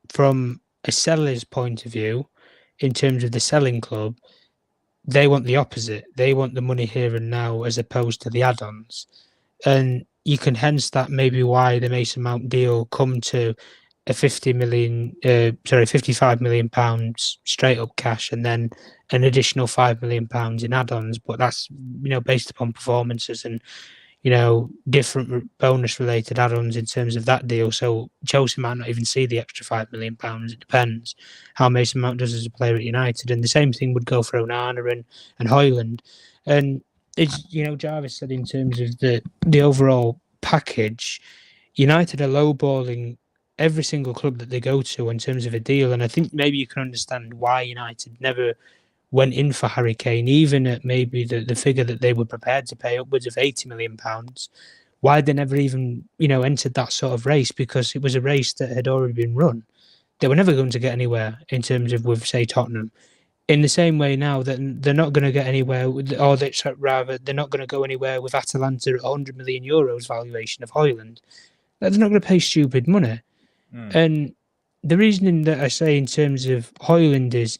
from a seller's point of view, in terms of the selling club, they want the opposite. They want the money here and now as opposed to the add-ons. And you can hence that maybe why the Mason Mount deal come to a 55 million pounds straight up cash and then an additional 5 million pounds in add-ons. But that's, based upon performances and, different bonus related add-ons in terms of that deal. So Chelsea might not even see the extra 5 million pounds. It depends how Mason Mount does as a player at United. And the same thing would go for Onana and Hojlund. And it's, Jarvis said in terms of the overall package, United are lowballing every single club that they go to in terms of a deal. And I think maybe you can understand why United never went in for Harry Kane, even at maybe the figure that they were prepared to pay upwards of 80 million pounds. Why they never even, entered that sort of race, because it was a race that had already been run. They were never going to get anywhere in terms of with, say, Tottenham. In the same way now that they're not going to get anywhere, they're not going to go anywhere with Atalanta at 100 million euros valuation of Hojlund. They're not going to pay stupid money. And the reasoning that I say in terms of Hojlund is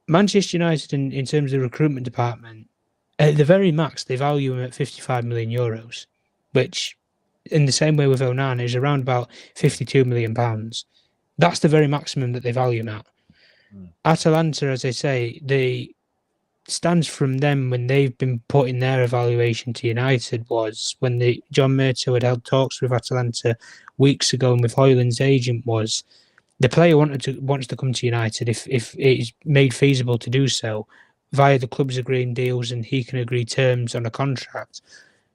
Manchester United, in terms of the recruitment department, at the very max, they value him at 55 million euros, which, in the same way with Onana, is around about 52 million pounds. That's the very maximum that they value him at. Atalanta, as I say, they stands from them when they've been putting their evaluation to United was when John Murtough had held talks with Atalanta weeks ago, and with Hojlund's agent was the player wants to come to United if it is made feasible to do so via the club's agreeing deals and he can agree terms on a contract.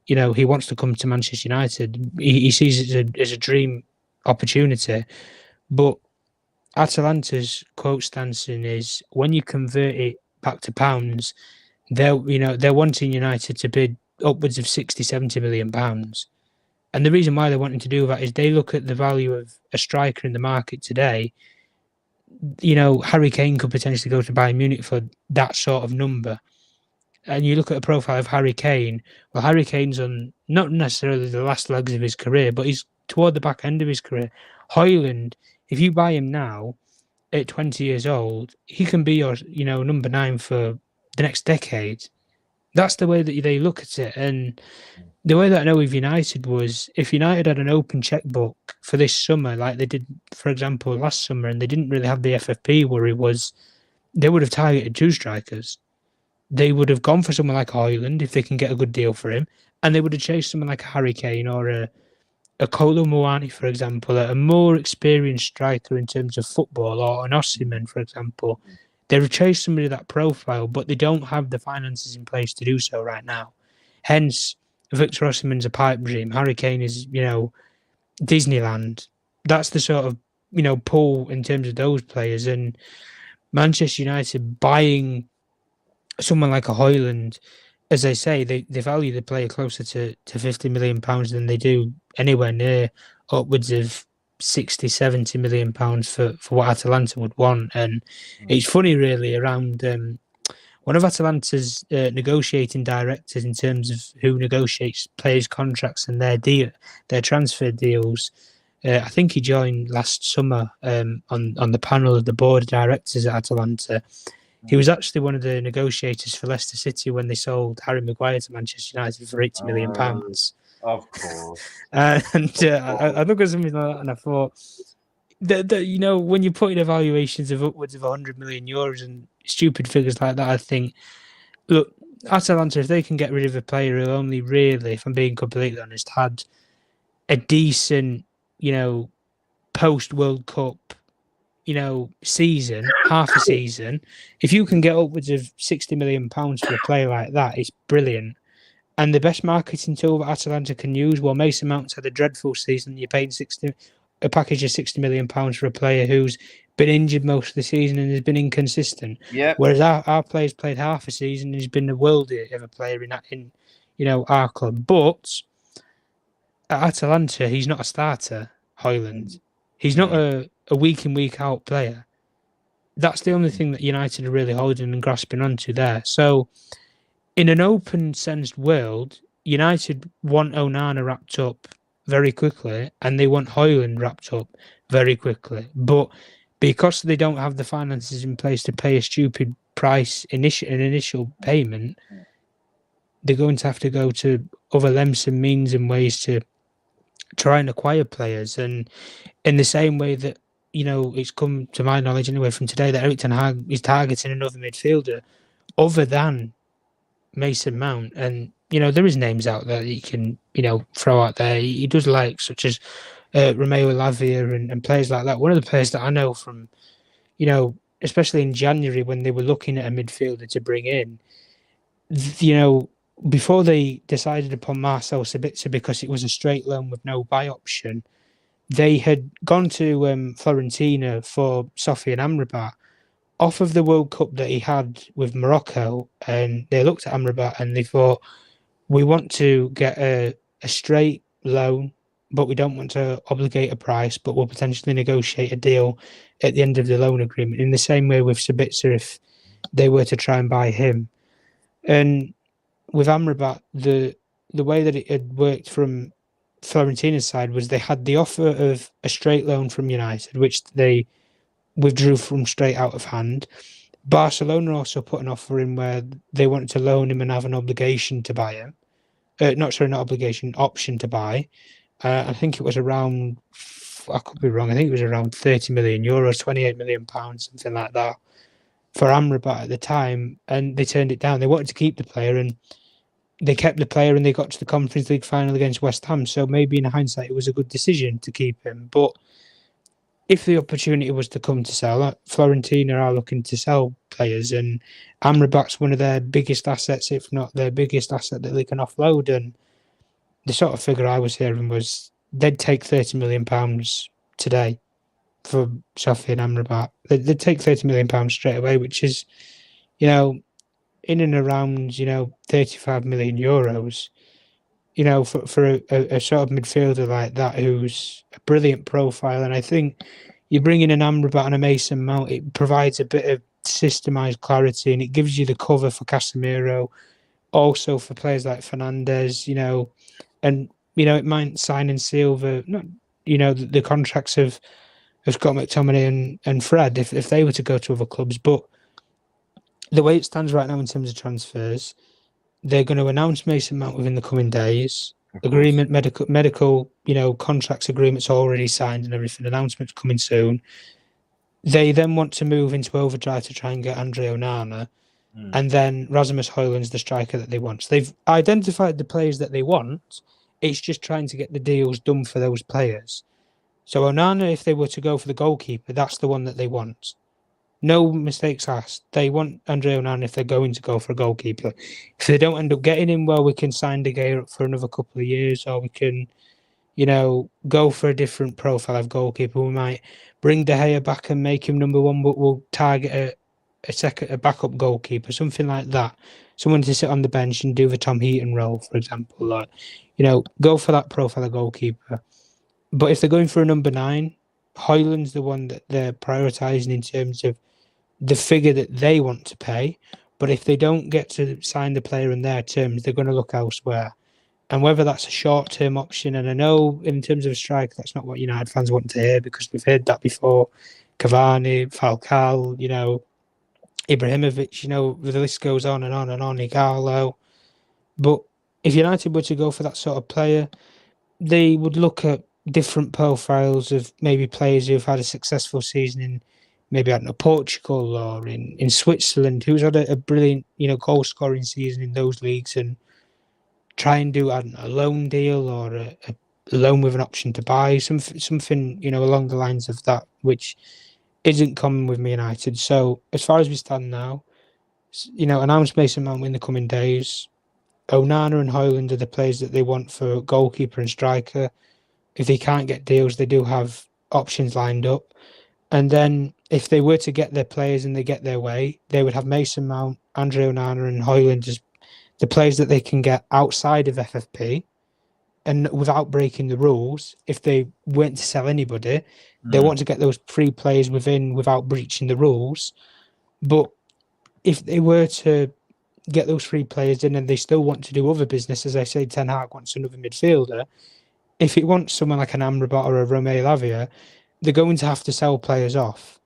He wants to come to Manchester United. He sees it as a dream opportunity, but Atalanta's quote stance is when you convert it back to pounds, they're wanting United to bid upwards of 60, 70 million pounds. And the reason why they're wanting to do that is they look at the value of a striker in the market today. Harry Kane could potentially go to Bayern Munich for that sort of number. And you look at a profile of Harry Kane. Well, Harry Kane's on not necessarily the last legs of his career, but he's toward the back end of his career. Hojlund, if you buy him now at 20 years old, he can be your, number 9 for the next decade. That's the way that they look at it. And the way that I know with United was if United had an open checkbook for this summer, like they did, for example, last summer, and they didn't really have the FFP worry, was they would have targeted 2 strikers. They would have gone for someone like Hojlund if they can get a good deal for him, and they would have chased someone like a Harry Kane or a Kolo Muani, for example, a more experienced striker in terms of football, or an Osimhen, for example. They would chase somebody of that profile, but they don't have the finances in place to do so right now. Hence, Victor Osimhen's a pipe dream. Harry Kane is, Disneyland. That's the sort of, pull in terms of those players. And Manchester United buying someone like a Hojlund, as I say, they value the player closer to £50 million than they do anywhere near upwards of 60, 70 million pounds for what Atalanta would want. And it's funny, really, around one of Atalanta's negotiating directors in terms of who negotiates players' contracts and their transfer deals. I think he joined last summer on the panel of the board of directors at Atalanta. He was actually one of the negotiators for Leicester City when they sold Harry Maguire to Manchester United for £80 million. Of course. I look at something like that and I thought, when you're putting evaluations of upwards of €100 million and stupid figures like that, I think, look, Atalanta, if they can get rid of a player who only really, if I'm being completely honest, had a decent, post-World Cup, season, half a season, if you can get upwards of £60 million for a player like that, it's brilliant. And the best marketing tool that Atalanta can use, well, Mason Mount's had a dreadful season. You're paying a package of £60 million for a player who's been injured most of the season and has been inconsistent. Yeah. Whereas our player's played half a season and he's been a worldie of a player in our club. But at Atalanta, he's not a starter, Hojlund. He's not a week in, week out player. That's the only thing that United are really holding and grasping onto there. So, in an open-sensed world, United want Onana wrapped up very quickly and they want Hojlund wrapped up very quickly. But because they don't have the finances in place to pay a stupid price, an initial payment, they're going to have to go to other lemps and means and ways to try and acquire players. And in the same way that, it's come to my knowledge anyway from today that Erik ten Hag is targeting another midfielder other than Mason Mount. And, there is names out there that you can, throw out there. He does like, such as Romeo Lavia and players like that. One of the players that I know from, especially in January when they were looking at a midfielder to bring in, before they decided upon Marcel Sabitzer because it was a straight loan with no buy option, they had gone to Fiorentina for Sofian Amrabat off of the World Cup that he had with Morocco, and they looked at Amrabat and they thought, we want to get a straight loan, but we don't want to obligate a price, but we'll potentially negotiate a deal at the end of the loan agreement, in the same way with Sabitzer if they were to try and buy him. And with Amrabat, the way that it had worked from Fiorentina's side was they had the offer of a straight loan from United, which they withdrew from straight out of hand. Barcelona also put an offer in where they wanted to loan him and have an obligation to buy him. Option to buy. I think it was around, I could be wrong, I think it was around €30 million, £28 million, something like that, for Amrabat at the time, and they turned it down. They wanted to keep the player, and they kept the player, and they got to the Conference League final against West Ham. So maybe in hindsight, it was a good decision to keep him. But if the opportunity was to come to sell, Fiorentina are looking to sell players, and Amrabat's one of their biggest assets, if not their biggest asset that they can offload. And the sort of figure I was hearing was they'd take £30 million today for Sophie and Amrabat. They'd take £30 million straight away, which is, you know, in and around, you know, 35 million euros. You know, for a sort of midfielder like that who's a brilliant profile. And I think you bring in an Amrabat and a Mason Mount, it provides a bit of systemised clarity, and it gives you the cover for Casemiro, also for players like Fernandes, you know, and, you know, it might sign and seal the contracts of Scott McTominay and Fred if they were to go to other clubs. But the way it stands right now in terms of transfers, they're going to announce Mason Mount within the coming days. Agreement, medical, you know, contracts agreements already signed and everything. Announcements coming soon. They then want to move into overdrive to try and get Andre Onana, and then Rasmus Hojlund's the striker that they want. So they've identified the players that they want. It's just trying to get the deals done for those players. So Onana, if they were to go for the goalkeeper, that's the one that they want. No mistakes asked. They want Andre Onana if they're going to go for a goalkeeper. If they don't end up getting him, well, we can sign De Gea up for another couple of years, or we can, you know, go for a different profile of goalkeeper. We might bring De Gea back and make him number one, but we'll target a backup goalkeeper, something like that. Someone to sit on the bench and do the Tom Heaton role, for example. Like, you know, go for that profile of goalkeeper. But if they're going for a number 9, Hojlund's the one that they're prioritising in terms of the figure that they want to pay. But if they don't get to sign the player in their terms, they're going to look elsewhere. And whether that's a short-term option, and I know in terms of a striker, that's not what United fans want to hear, because we've heard that before. Cavani, Falcao, you know, Ibrahimovic, you know, the list goes on and on and on, Igalo. But if United were to go for that sort of player, they would look at different profiles of maybe players who've had a successful season in maybe, I don't know, Portugal or in Switzerland, who's had a brilliant, you know, goal-scoring season in those leagues, and try and do, I don't know, a loan deal or a loan with an option to buy, something, you know, along the lines of that, which isn't common with Man United. So as far as we stand now, you know, announce Mason Mount in the coming days. Onana and Hojlund are the players that they want for goalkeeper and striker. If they can't get deals, they do have options lined up. And then if they were to get their players and they get their way, they would have Mason Mount, Andre Onana and Hojlund as the players that they can get outside of FFP, and without breaking the rules. If they weren't to sell anybody, they want to get those 3 players without breaching the rules. But if they were to get those 3 players in and they still want to do other business, as I say, Ten Hag wants another midfielder. If it wants someone like an Amrabat or a Romeo Lavia, they're going to have to sell players off.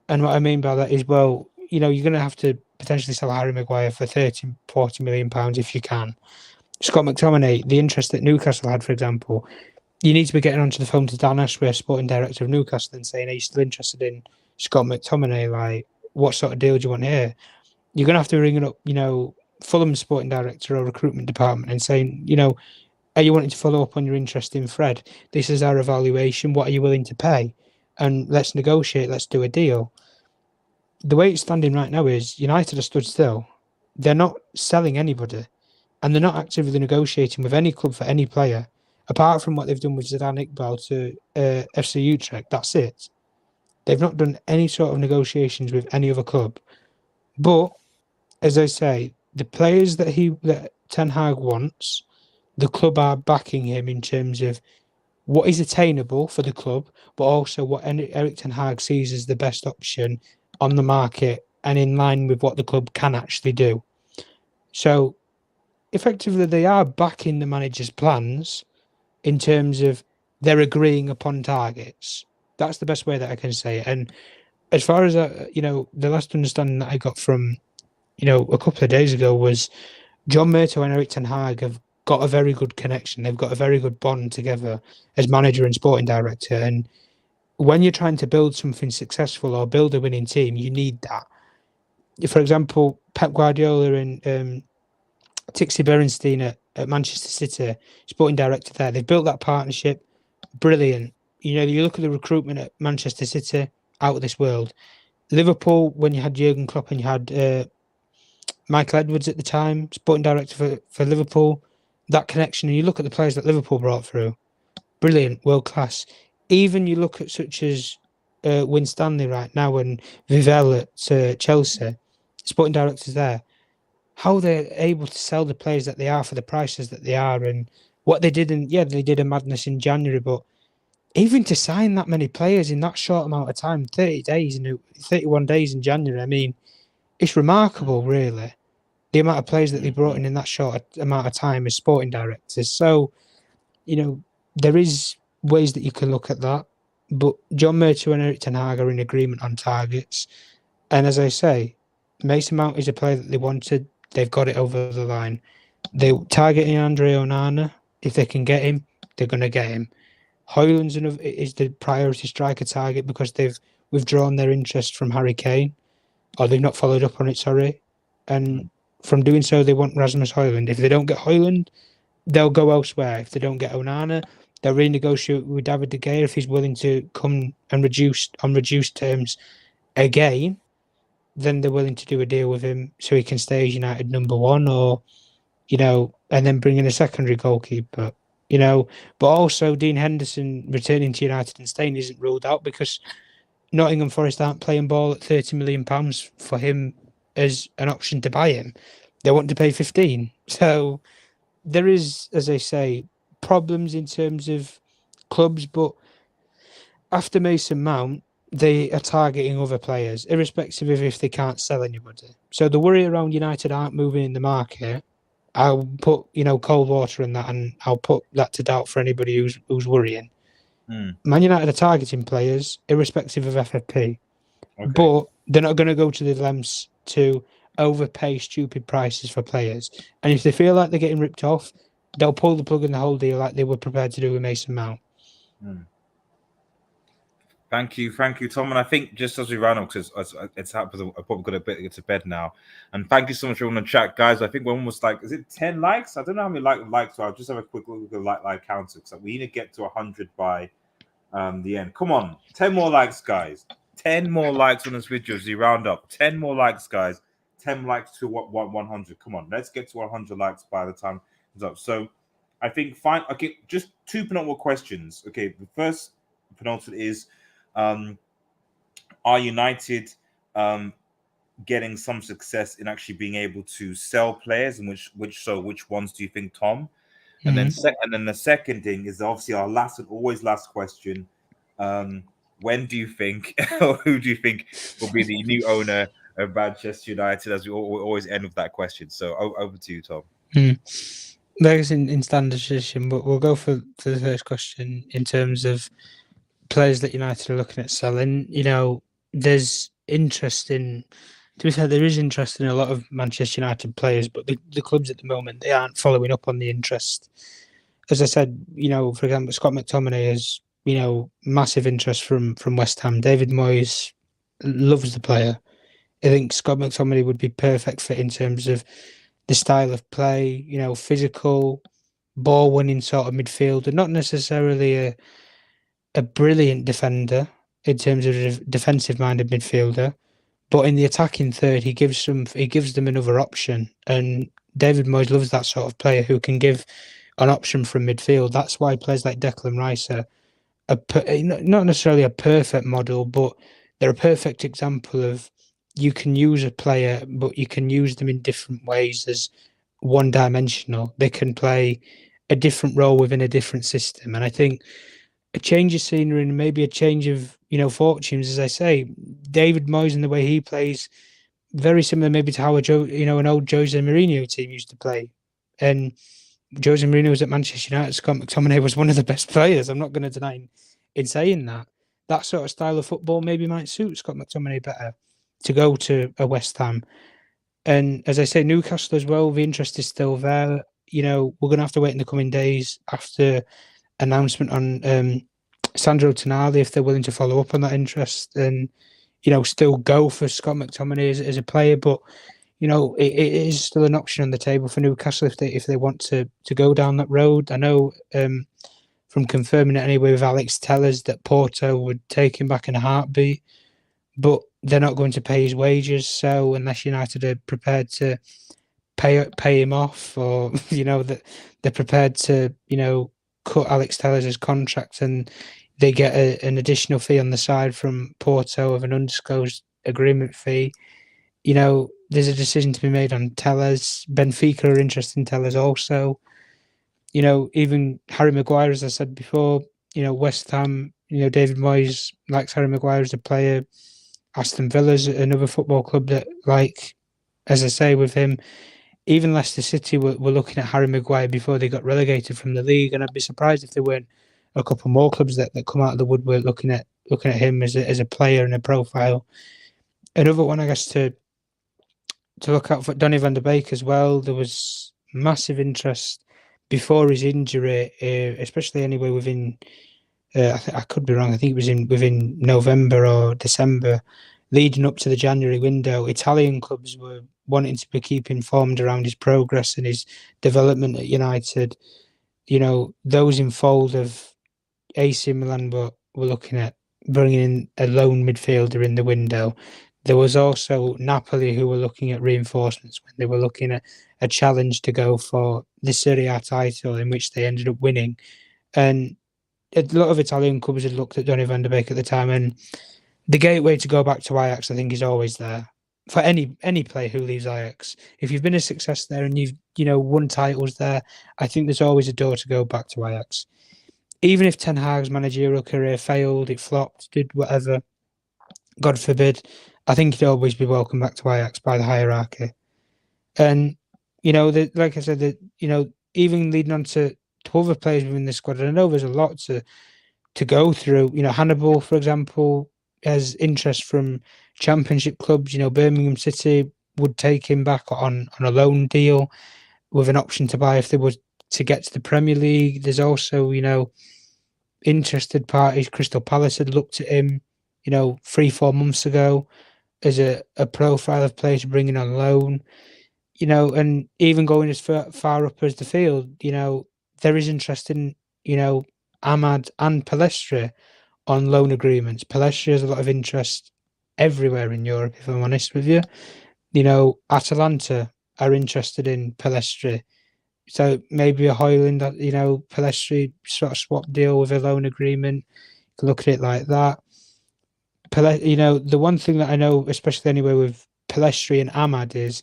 And what I mean by that is, well, you know, you're going to have to potentially sell Harry Maguire for £40 million if you can. Scott McTominay, the interest that Newcastle had, for example, you need to be getting onto the phone to Dan Ashworth, sporting director of Newcastle, and saying, are you still interested in Scott McTominay? Like, what sort of deal do you want here? You're going to have to ring it up, you know, Fulham's sporting director or recruitment department and saying, you know, are you wanting to follow up on your interest in Fred? This is our evaluation. What are you willing to pay? And let's negotiate. Let's do a deal. The way it's standing right now is United are stood still. They're not selling anybody, and they're not actively negotiating with any club for any player, apart from what they've done with Zidane Iqbal to FC Utrecht. That's it. They've not done any sort of negotiations with any other club. But, as I say, the players that Ten Hag wants, the club are backing him in terms of what is attainable for the club, but also what Erik Ten Hag sees as the best option on the market and in line with what the club can actually do. So, effectively, they are backing the manager's plans in terms of they're agreeing upon targets. That's the best way that I can say it. And as far as, you know, the last understanding that I got from, you know, a couple of days ago was John Murtough and Erik Ten Hag have got a very good connection. They've got a very good bond together as manager and sporting director. And when you're trying to build something successful or build a winning team, you need that. For example, Pep Guardiola and Tixi Berenstein at Manchester City, sporting director there, they've built that partnership. Brilliant. You know, you look at the recruitment at Manchester City, out of this world. Liverpool, when you had Jurgen Klopp and you had Michael Edwards at the time, sporting director for Liverpool, that connection, and you look at the players that Liverpool brought through, brilliant, world class. Even you look at such as win Stanley right now and Vivell at Chelsea, sporting directors there, how they're able to sell the players that they are for the prices that they are and what they did. And they did a madness in January, but even to sign that many players in that short amount of time, 30 days, 31 days in January, I mean, it's remarkable, really, the amount of players that they brought in that short amount of time as sporting directors. So, there is ways that you can look at that, but John Murtough and Erik ten Hag are in agreement on targets. And as I say, Mason Mount is a player that they wanted. They've got it over the line. They're targeting Andre Onana. If they can get him, they're going to get him. Hojlund is the priority striker target because they've withdrawn their interest from Harry Kane, or they've not followed up on it, sorry. And from doing so, they want Rasmus Hojlund. If they don't get Hojlund, they'll go elsewhere. If they don't get Onana, they'll renegotiate with David De Gea if he's willing to come and reduced terms again. Then they're willing to do a deal with him so he can stay as United number one, or and then bring in a secondary goalkeeper. But also Dean Henderson returning to United and staying isn't ruled out because Nottingham Forest aren't playing ball at £30 million for him as an option to buy him. They want to pay 15. So there is, as I say, problems in terms of clubs, but after Mason Mount, they are targeting other players, irrespective of if they can't sell anybody. So the worry around United aren't moving in the market. I'll put, cold water in that, and I'll put that to doubt for anybody who's worrying. Man United are targeting players, irrespective of FFP, but they're not going to go to the lengths to overpay stupid prices for players. And if they feel like they're getting ripped off, they'll pull the plug in the whole deal like they were prepared to do with Mason Mount. Thank you, Tom. And I think just as we ran up, because it's happened, I've probably got a bit to get to bed now. And thank you so much for on the chat, guys. I think we're almost is it 10 likes? I don't know how many likes. So I'll just have a quick look at the like counter. So we need to get to 100 by the end. Come on, 10 more likes, guys. 10 more likes on this video as we round up. 10 more likes, guys. 10 likes to 100. Come on, let's get to 100 likes by the time it's up. So I think fine. Okay, just two penultimate questions. Okay, the first penultimate is, are United getting some success in actually being able to sell players, and which ones do you think, Tom? And then the second thing is obviously our last question. When do you think, or who do you think will be the new owner of Manchester United? As we always end with that question. So over to you, Tom. That is in standard tradition, but we'll go for the first question in terms of players that United are looking at selling. There's interest in. To be fair, there is interest in a lot of Manchester United players, but the clubs at the moment, they aren't following up on the interest. As I said, for example, Scott McTominay has, massive interest from West Ham. David Moyes loves the player. I think Scott McTominay would be perfect fit in terms of the style of play, physical, ball-winning sort of midfielder, not necessarily a brilliant defender in terms of a defensive-minded midfielder. But in the attacking third, he gives them another option. And David Moyes loves that sort of player who can give an option from midfield. That's why players like Declan Rice are not necessarily a perfect model, but they're a perfect example of you can use a player, but you can use them in different ways as one-dimensional. They can play a different role within a different system. And I think a change of scenery and maybe a change of fortunes, as I say, David Moyes and the way he plays, very similar maybe to how an old Jose Mourinho team used to play. And Jose Mourinho was at Manchester United. Scott McTominay was one of the best players. I'm not going to deny in saying that. That sort of style of football maybe might suit Scott McTominay better to go to a West Ham. And as I say, Newcastle as well, the interest is still there. We're going to have to wait in the coming days after announcement on Sandro Tonali if they're willing to follow up on that interest and still go for Scott McTominay as a player. But it is still an option on the table for Newcastle if they want to go down that road. I know from confirming it anyway with Alex Tellers that Porto would take him back in a heartbeat, but they're not going to pay his wages. So unless United are prepared to pay him off, or that they're prepared to cut Alex Tellers' contract and they get an additional fee on the side from Porto of an undisclosed agreement fee. There's a decision to be made on Tellers. Benfica are interested in Tellers also. Even Harry Maguire, as I said before, West Ham, David Moyes likes Harry Maguire as a player. Aston Villa's another football club that, like, as I say, with him, even Leicester City were looking at Harry Maguire before they got relegated from the league, and I'd be surprised if there weren't a couple more clubs that come out of the woodwork looking at him as a player and a profile. Another one, I guess, to look out for Donny van der Beek as well. There was massive interest before his injury, especially anyway within. I could be wrong. I think it was within November or December, leading up to the January window. Italian clubs were wanting to be keep informed around his progress and his development at United. Those in fold of AC Milan were looking at bringing in a lone midfielder in the window. There was also Napoli who were looking at reinforcements when they were looking at a challenge to go for the Serie A title, in which they ended up winning. And a lot of Italian clubs had looked at Donny van der Beek at the time, and the gateway to go back to Ajax, I think, is always there for any player who leaves Ajax. If you've been a success there and you've won titles there, I think there's always a door to go back to Ajax. Even if Ten Hag's managerial career failed, it flopped, did whatever, God forbid, I think he'd always be welcome back to Ajax by the hierarchy. And like I said, even leading on to other players within the squad, I know there's a lot to go through. Hannibal, for example, has interest from Championship clubs. Birmingham City would take him back on a loan deal with an option to buy if they were to get to the Premier League. There's also, interested parties. Crystal Palace had looked at him, 3-4 months ago as a profile of player to bring in on loan. And even going as far up as the field, there is interest in, Ahmad and Palestri on loan agreements. Palestri has a lot of interest everywhere in Europe, if I'm honest with you. Atalanta are interested in Palestri. So maybe a Hojlund, Palestri sort of swap deal with a loan agreement. You can look at it like that. The one thing that I know, especially anyway with Palestri and Ahmad, is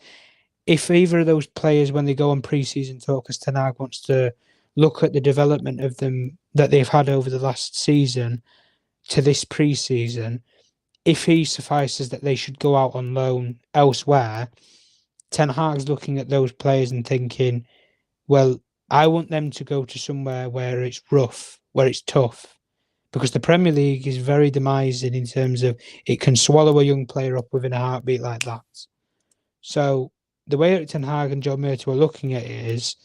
if either of those players, when they go on pre-season talk, as Ten Hag wants to look at the development of them that they've had over the last season to this pre-season, if he suffices that they should go out on loan elsewhere, Ten Hag's looking at those players and thinking, well, I want them to go to somewhere where it's rough, where it's tough, because the Premier League is very demising in terms of it can swallow a young player up within a heartbeat like that. So the way Erik Ten Hag and John Murtough are looking at it is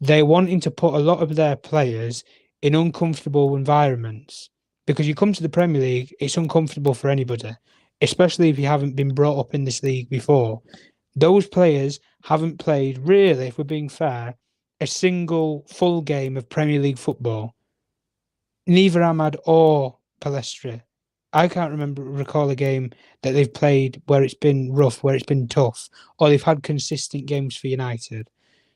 they're wanting to put a lot of their players in uncomfortable environments, because you come to the Premier League, it's uncomfortable for anybody, especially if you haven't been brought up in this league before. Those players haven't played, really, if we're being fair, a single full game of Premier League football. Neither Ahmad or Palestri. I can't recall a game that they've played where it's been rough, where it's been tough, or they've had consistent games for United.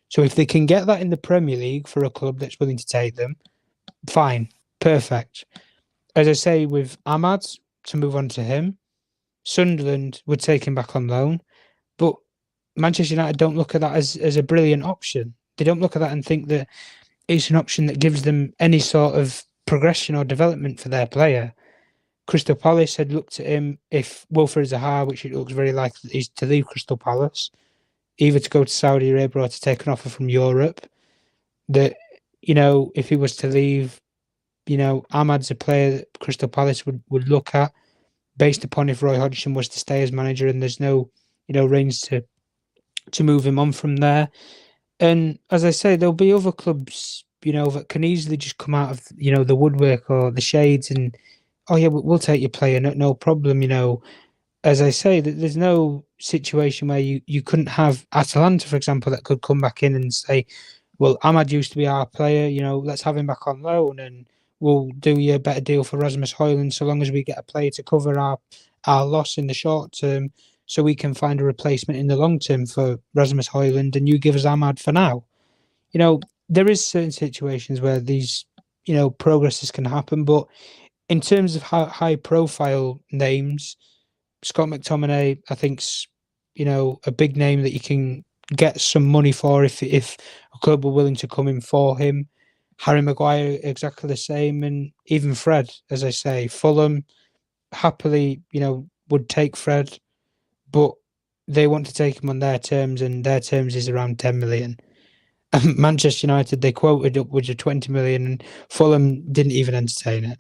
So if they can get that in the Premier League for a club that's willing to take them, fine, perfect. As I say, with Ahmad, to move on to him, Sunderland would take him back on loan, but Manchester United don't look at that as a brilliant option. They don't look at that and think that it's an option that gives them any sort of progression or development for their player. Crystal Palace had looked at him if Wilfred Zaha, which it looks very likely is to leave Crystal Palace, either to go to Saudi Arabia or to take an offer from Europe, that, if he was to leave, Ahmad's a player that Crystal Palace would look at based upon if Roy Hodgson was to stay as manager and there's no, reins to move him on from there. And as I say, there'll be other clubs, that can easily just come out of, the woodwork or the shades and, oh yeah, we'll take your player, no problem, As I say, that there's no situation where you couldn't have Atalanta, for example, that could come back in and say, well, Ahmad used to be our player, let's have him back on loan and we'll do you a better deal for Rasmus Hojlund so long as we get a player to cover our loss in the short term so we can find a replacement in the long term for Rasmus Hojlund and you give us Ahmad for now. There is certain situations where these, progresses can happen, but in terms of high profile names, Scott McTominay, I think's, a big name that you can get some money for if a club were willing to come in for him. Harry Maguire, exactly the same, and even Fred, as I say, Fulham happily, would take Fred, but they want to take him on their terms, and their terms is around 10 million. Manchester United, they quoted upwards of 20 million, and Fulham didn't even entertain it.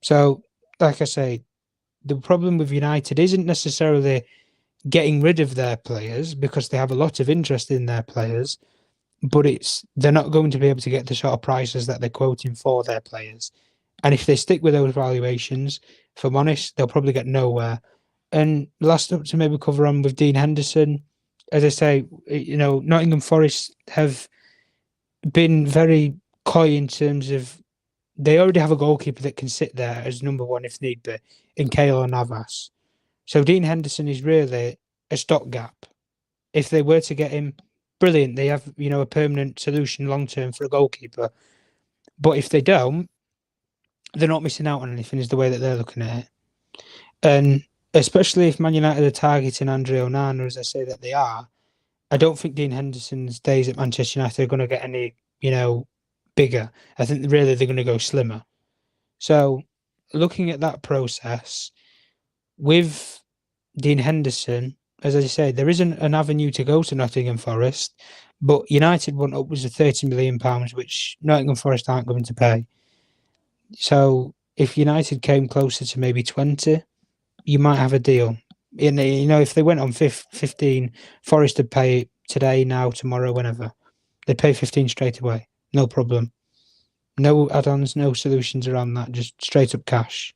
So, like I say, the problem with United isn't necessarily getting rid of their players, because they have a lot of interest in their players, but they're not going to be able to get the sort of prices that they're quoting for their players. And if they stick with those valuations, if I'm honest, they'll probably get nowhere. And last up to maybe cover on with Dean Henderson, as I say, Nottingham Forest have been very coy in terms of they already have a goalkeeper that can sit there as number one if need be, in Keylor Navas. So Dean Henderson is really a stopgap. If they were to get him, brilliant. They have, a permanent solution long term for a goalkeeper. But if they don't, they're not missing out on anything, is the way that they're looking at it. And especially if Man United are targeting Andre Onana, as I say that they are, I don't think Dean Henderson's days at Manchester United are going to get any, bigger. I think really they're going to go slimmer. So looking at that process, with Dean Henderson, as I say, there isn't an avenue to go to Nottingham Forest, but United want upwards of £30 million, which Nottingham Forest aren't going to pay. So if United came closer to maybe 20, you might have a deal. If they went on 15, Forest would pay today, now, tomorrow, whenever. They'd pay 15 straight away. No problem. No add-ons, no solutions around that, just straight up cash.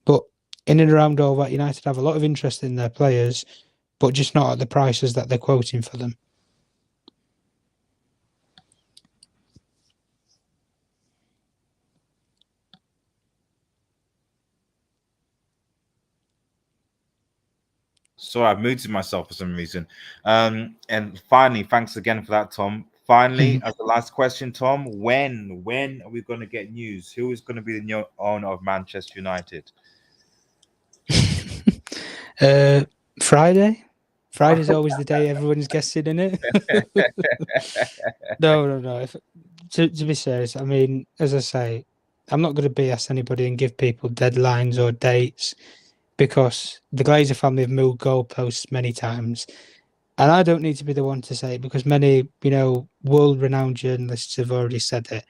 But in and around all that, United have a lot of interest in their players, but just not at the prices that they're quoting for them. So I've muted myself for some reason. And finally, thanks again for that, Tom. Finally, as the last question, Tom, when are we going to get news? Who is going to be the new owner of Manchester United? Friday. Friday's always the day everyone's guessing in it. No. To be serious, I mean, as I say, I'm not going to BS anybody and give people deadlines or dates, because the Glazer family have moved goalposts many times. And I don't need to be the one to say it, because many, world-renowned journalists have already said it.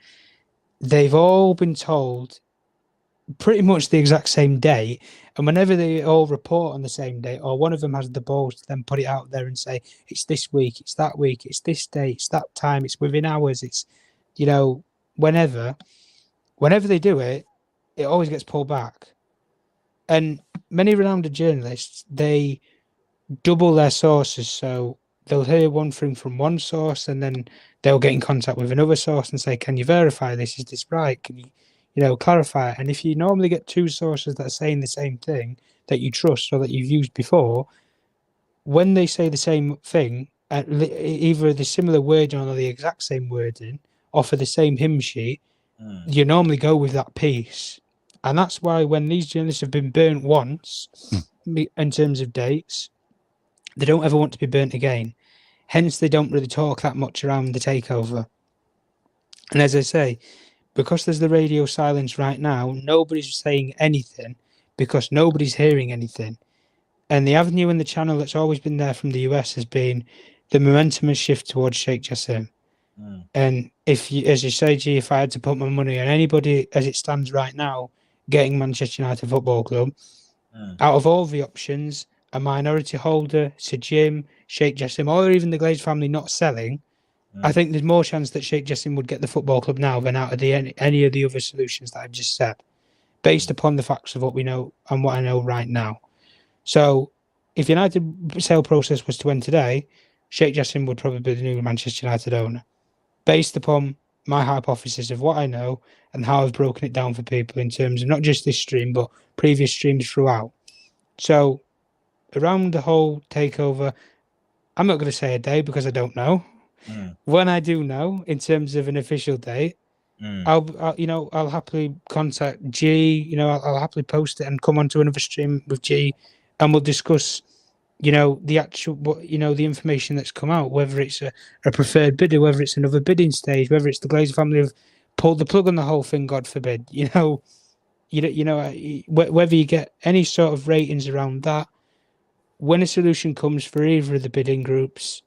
They've all been told pretty much the exact same day, and whenever they all report on the same day, or one of them has the balls to then put it out there and say, it's this week, it's that week, it's this day, it's that time, it's within hours, it's, whenever they do it, it always gets pulled back. And many renowned journalists, they double their sources. So they'll hear one thing from one source, and then they'll get in contact with another source and say, can you verify this? Is this right? Can you, clarify it? And if you normally get two sources that are saying the same thing that you trust or that you've used before, when they say the same thing, either the similar wording or the exact same wording, or for the same hymn sheet, you normally go with that piece. And that's why when these journalists have been burnt once, in terms of dates, they don't ever want to be burnt again. Hence, they don't really talk that much around the takeover. And as I say, because there's the radio silence right now, nobody's saying anything, because nobody's hearing anything. And the avenue and the channel that's always been there from the US has been the momentum has shifted towards Sheikh Jassim. And if you, as you say, G, if I had to put my money on anybody as it stands right now getting Manchester United Football Club, out of all the options, a minority holder, Sir Jim, Sheikh Jassim, or even the Glaze family not selling, I think there's more chance that Sheikh Jassim would get the football club now than out of any of the other solutions that I've just said, based upon the facts of what we know and what I know right now. So if United sale process was to end today, Sheikh Jassim would probably be the new Manchester United owner, based upon my hypothesis of what I know and how I've broken it down for people in terms of not just this stream, but previous streams throughout. So around the whole takeover, I'm not going to say a day because I don't know. When I do know, in terms of an official date, I'll happily contact G. I'll happily post it and come onto another stream with G, and we'll discuss, the actual, the information that's come out, whether it's a preferred bidder, whether it's another bidding stage, whether it's the Glazer family have pulled the plug on the whole thing, God forbid. Whether you get any sort of ratings around that, when a solution comes for either of the bidding groups,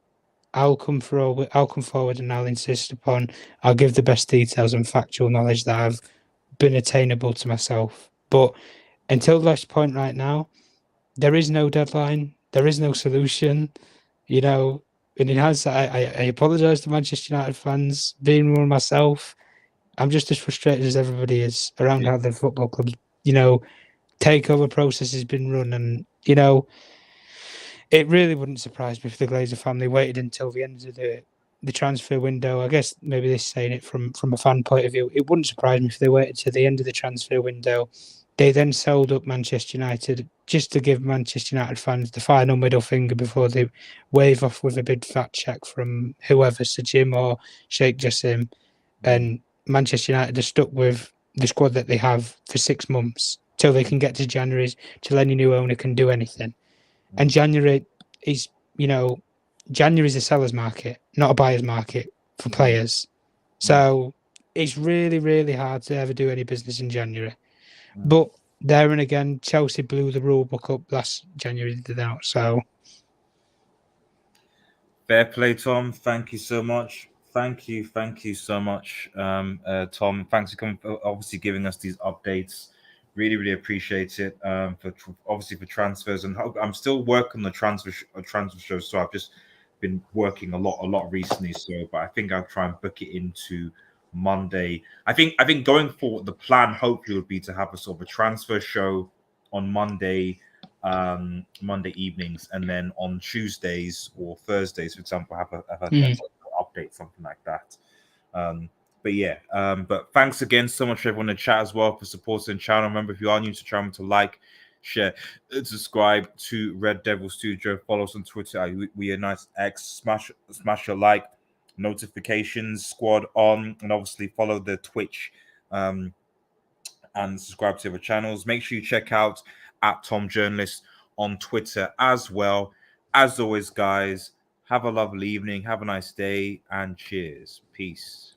I'll come forward and I'll insist upon. I'll give the best details and factual knowledge that have been attainable to myself. But until this point right now, there is no deadline. There is no solution. And in hindsight, I apologise to Manchester United fans. Being one myself, I'm just as frustrated as everybody is around how the football club's, takeover process has been run. And, it really wouldn't surprise me if the Glazer family waited until the end of the transfer window. I guess maybe this is saying it from a fan point of view. It wouldn't surprise me if they waited to the end of the transfer window. They then sold up Manchester United just to give Manchester United fans the final middle finger before they wave off with a big fat check from whoever, Sir Jim or Sheikh Jassim. And Manchester United are stuck with the squad that they have for 6 months till they can get to January, till any new owner can do anything. And January is a seller's market, not a buyer's market for players. So it's really, really hard to ever do any business in January. But there and again, Chelsea blew the rule book up last January, did they not? So fair play, Tom. Thank you so much. Thank you so much, Tom. Thanks for coming, obviously giving us these updates. Really, really appreciate it. For transfers, and I'm still working on the transfer show. So I've just been working a lot recently. So, but I think I'll try and book it into Monday. I think going forward, the plan hopefully would be to have a sort of a transfer show on Monday evenings, and then on Tuesdays or Thursdays, for example, have a update, something like that. But thanks again so much for everyone in the chat as well for supporting the channel. Remember, if you are new to the channel, to like, share, and subscribe to Red Devil Studio. Follow us on Twitter. We United X. Smash your like, notifications squad on, and obviously follow the Twitch and subscribe to our channels. Make sure you check out at TomJournalist on Twitter as well. As always, guys, have a lovely evening, have a nice day, and cheers. Peace.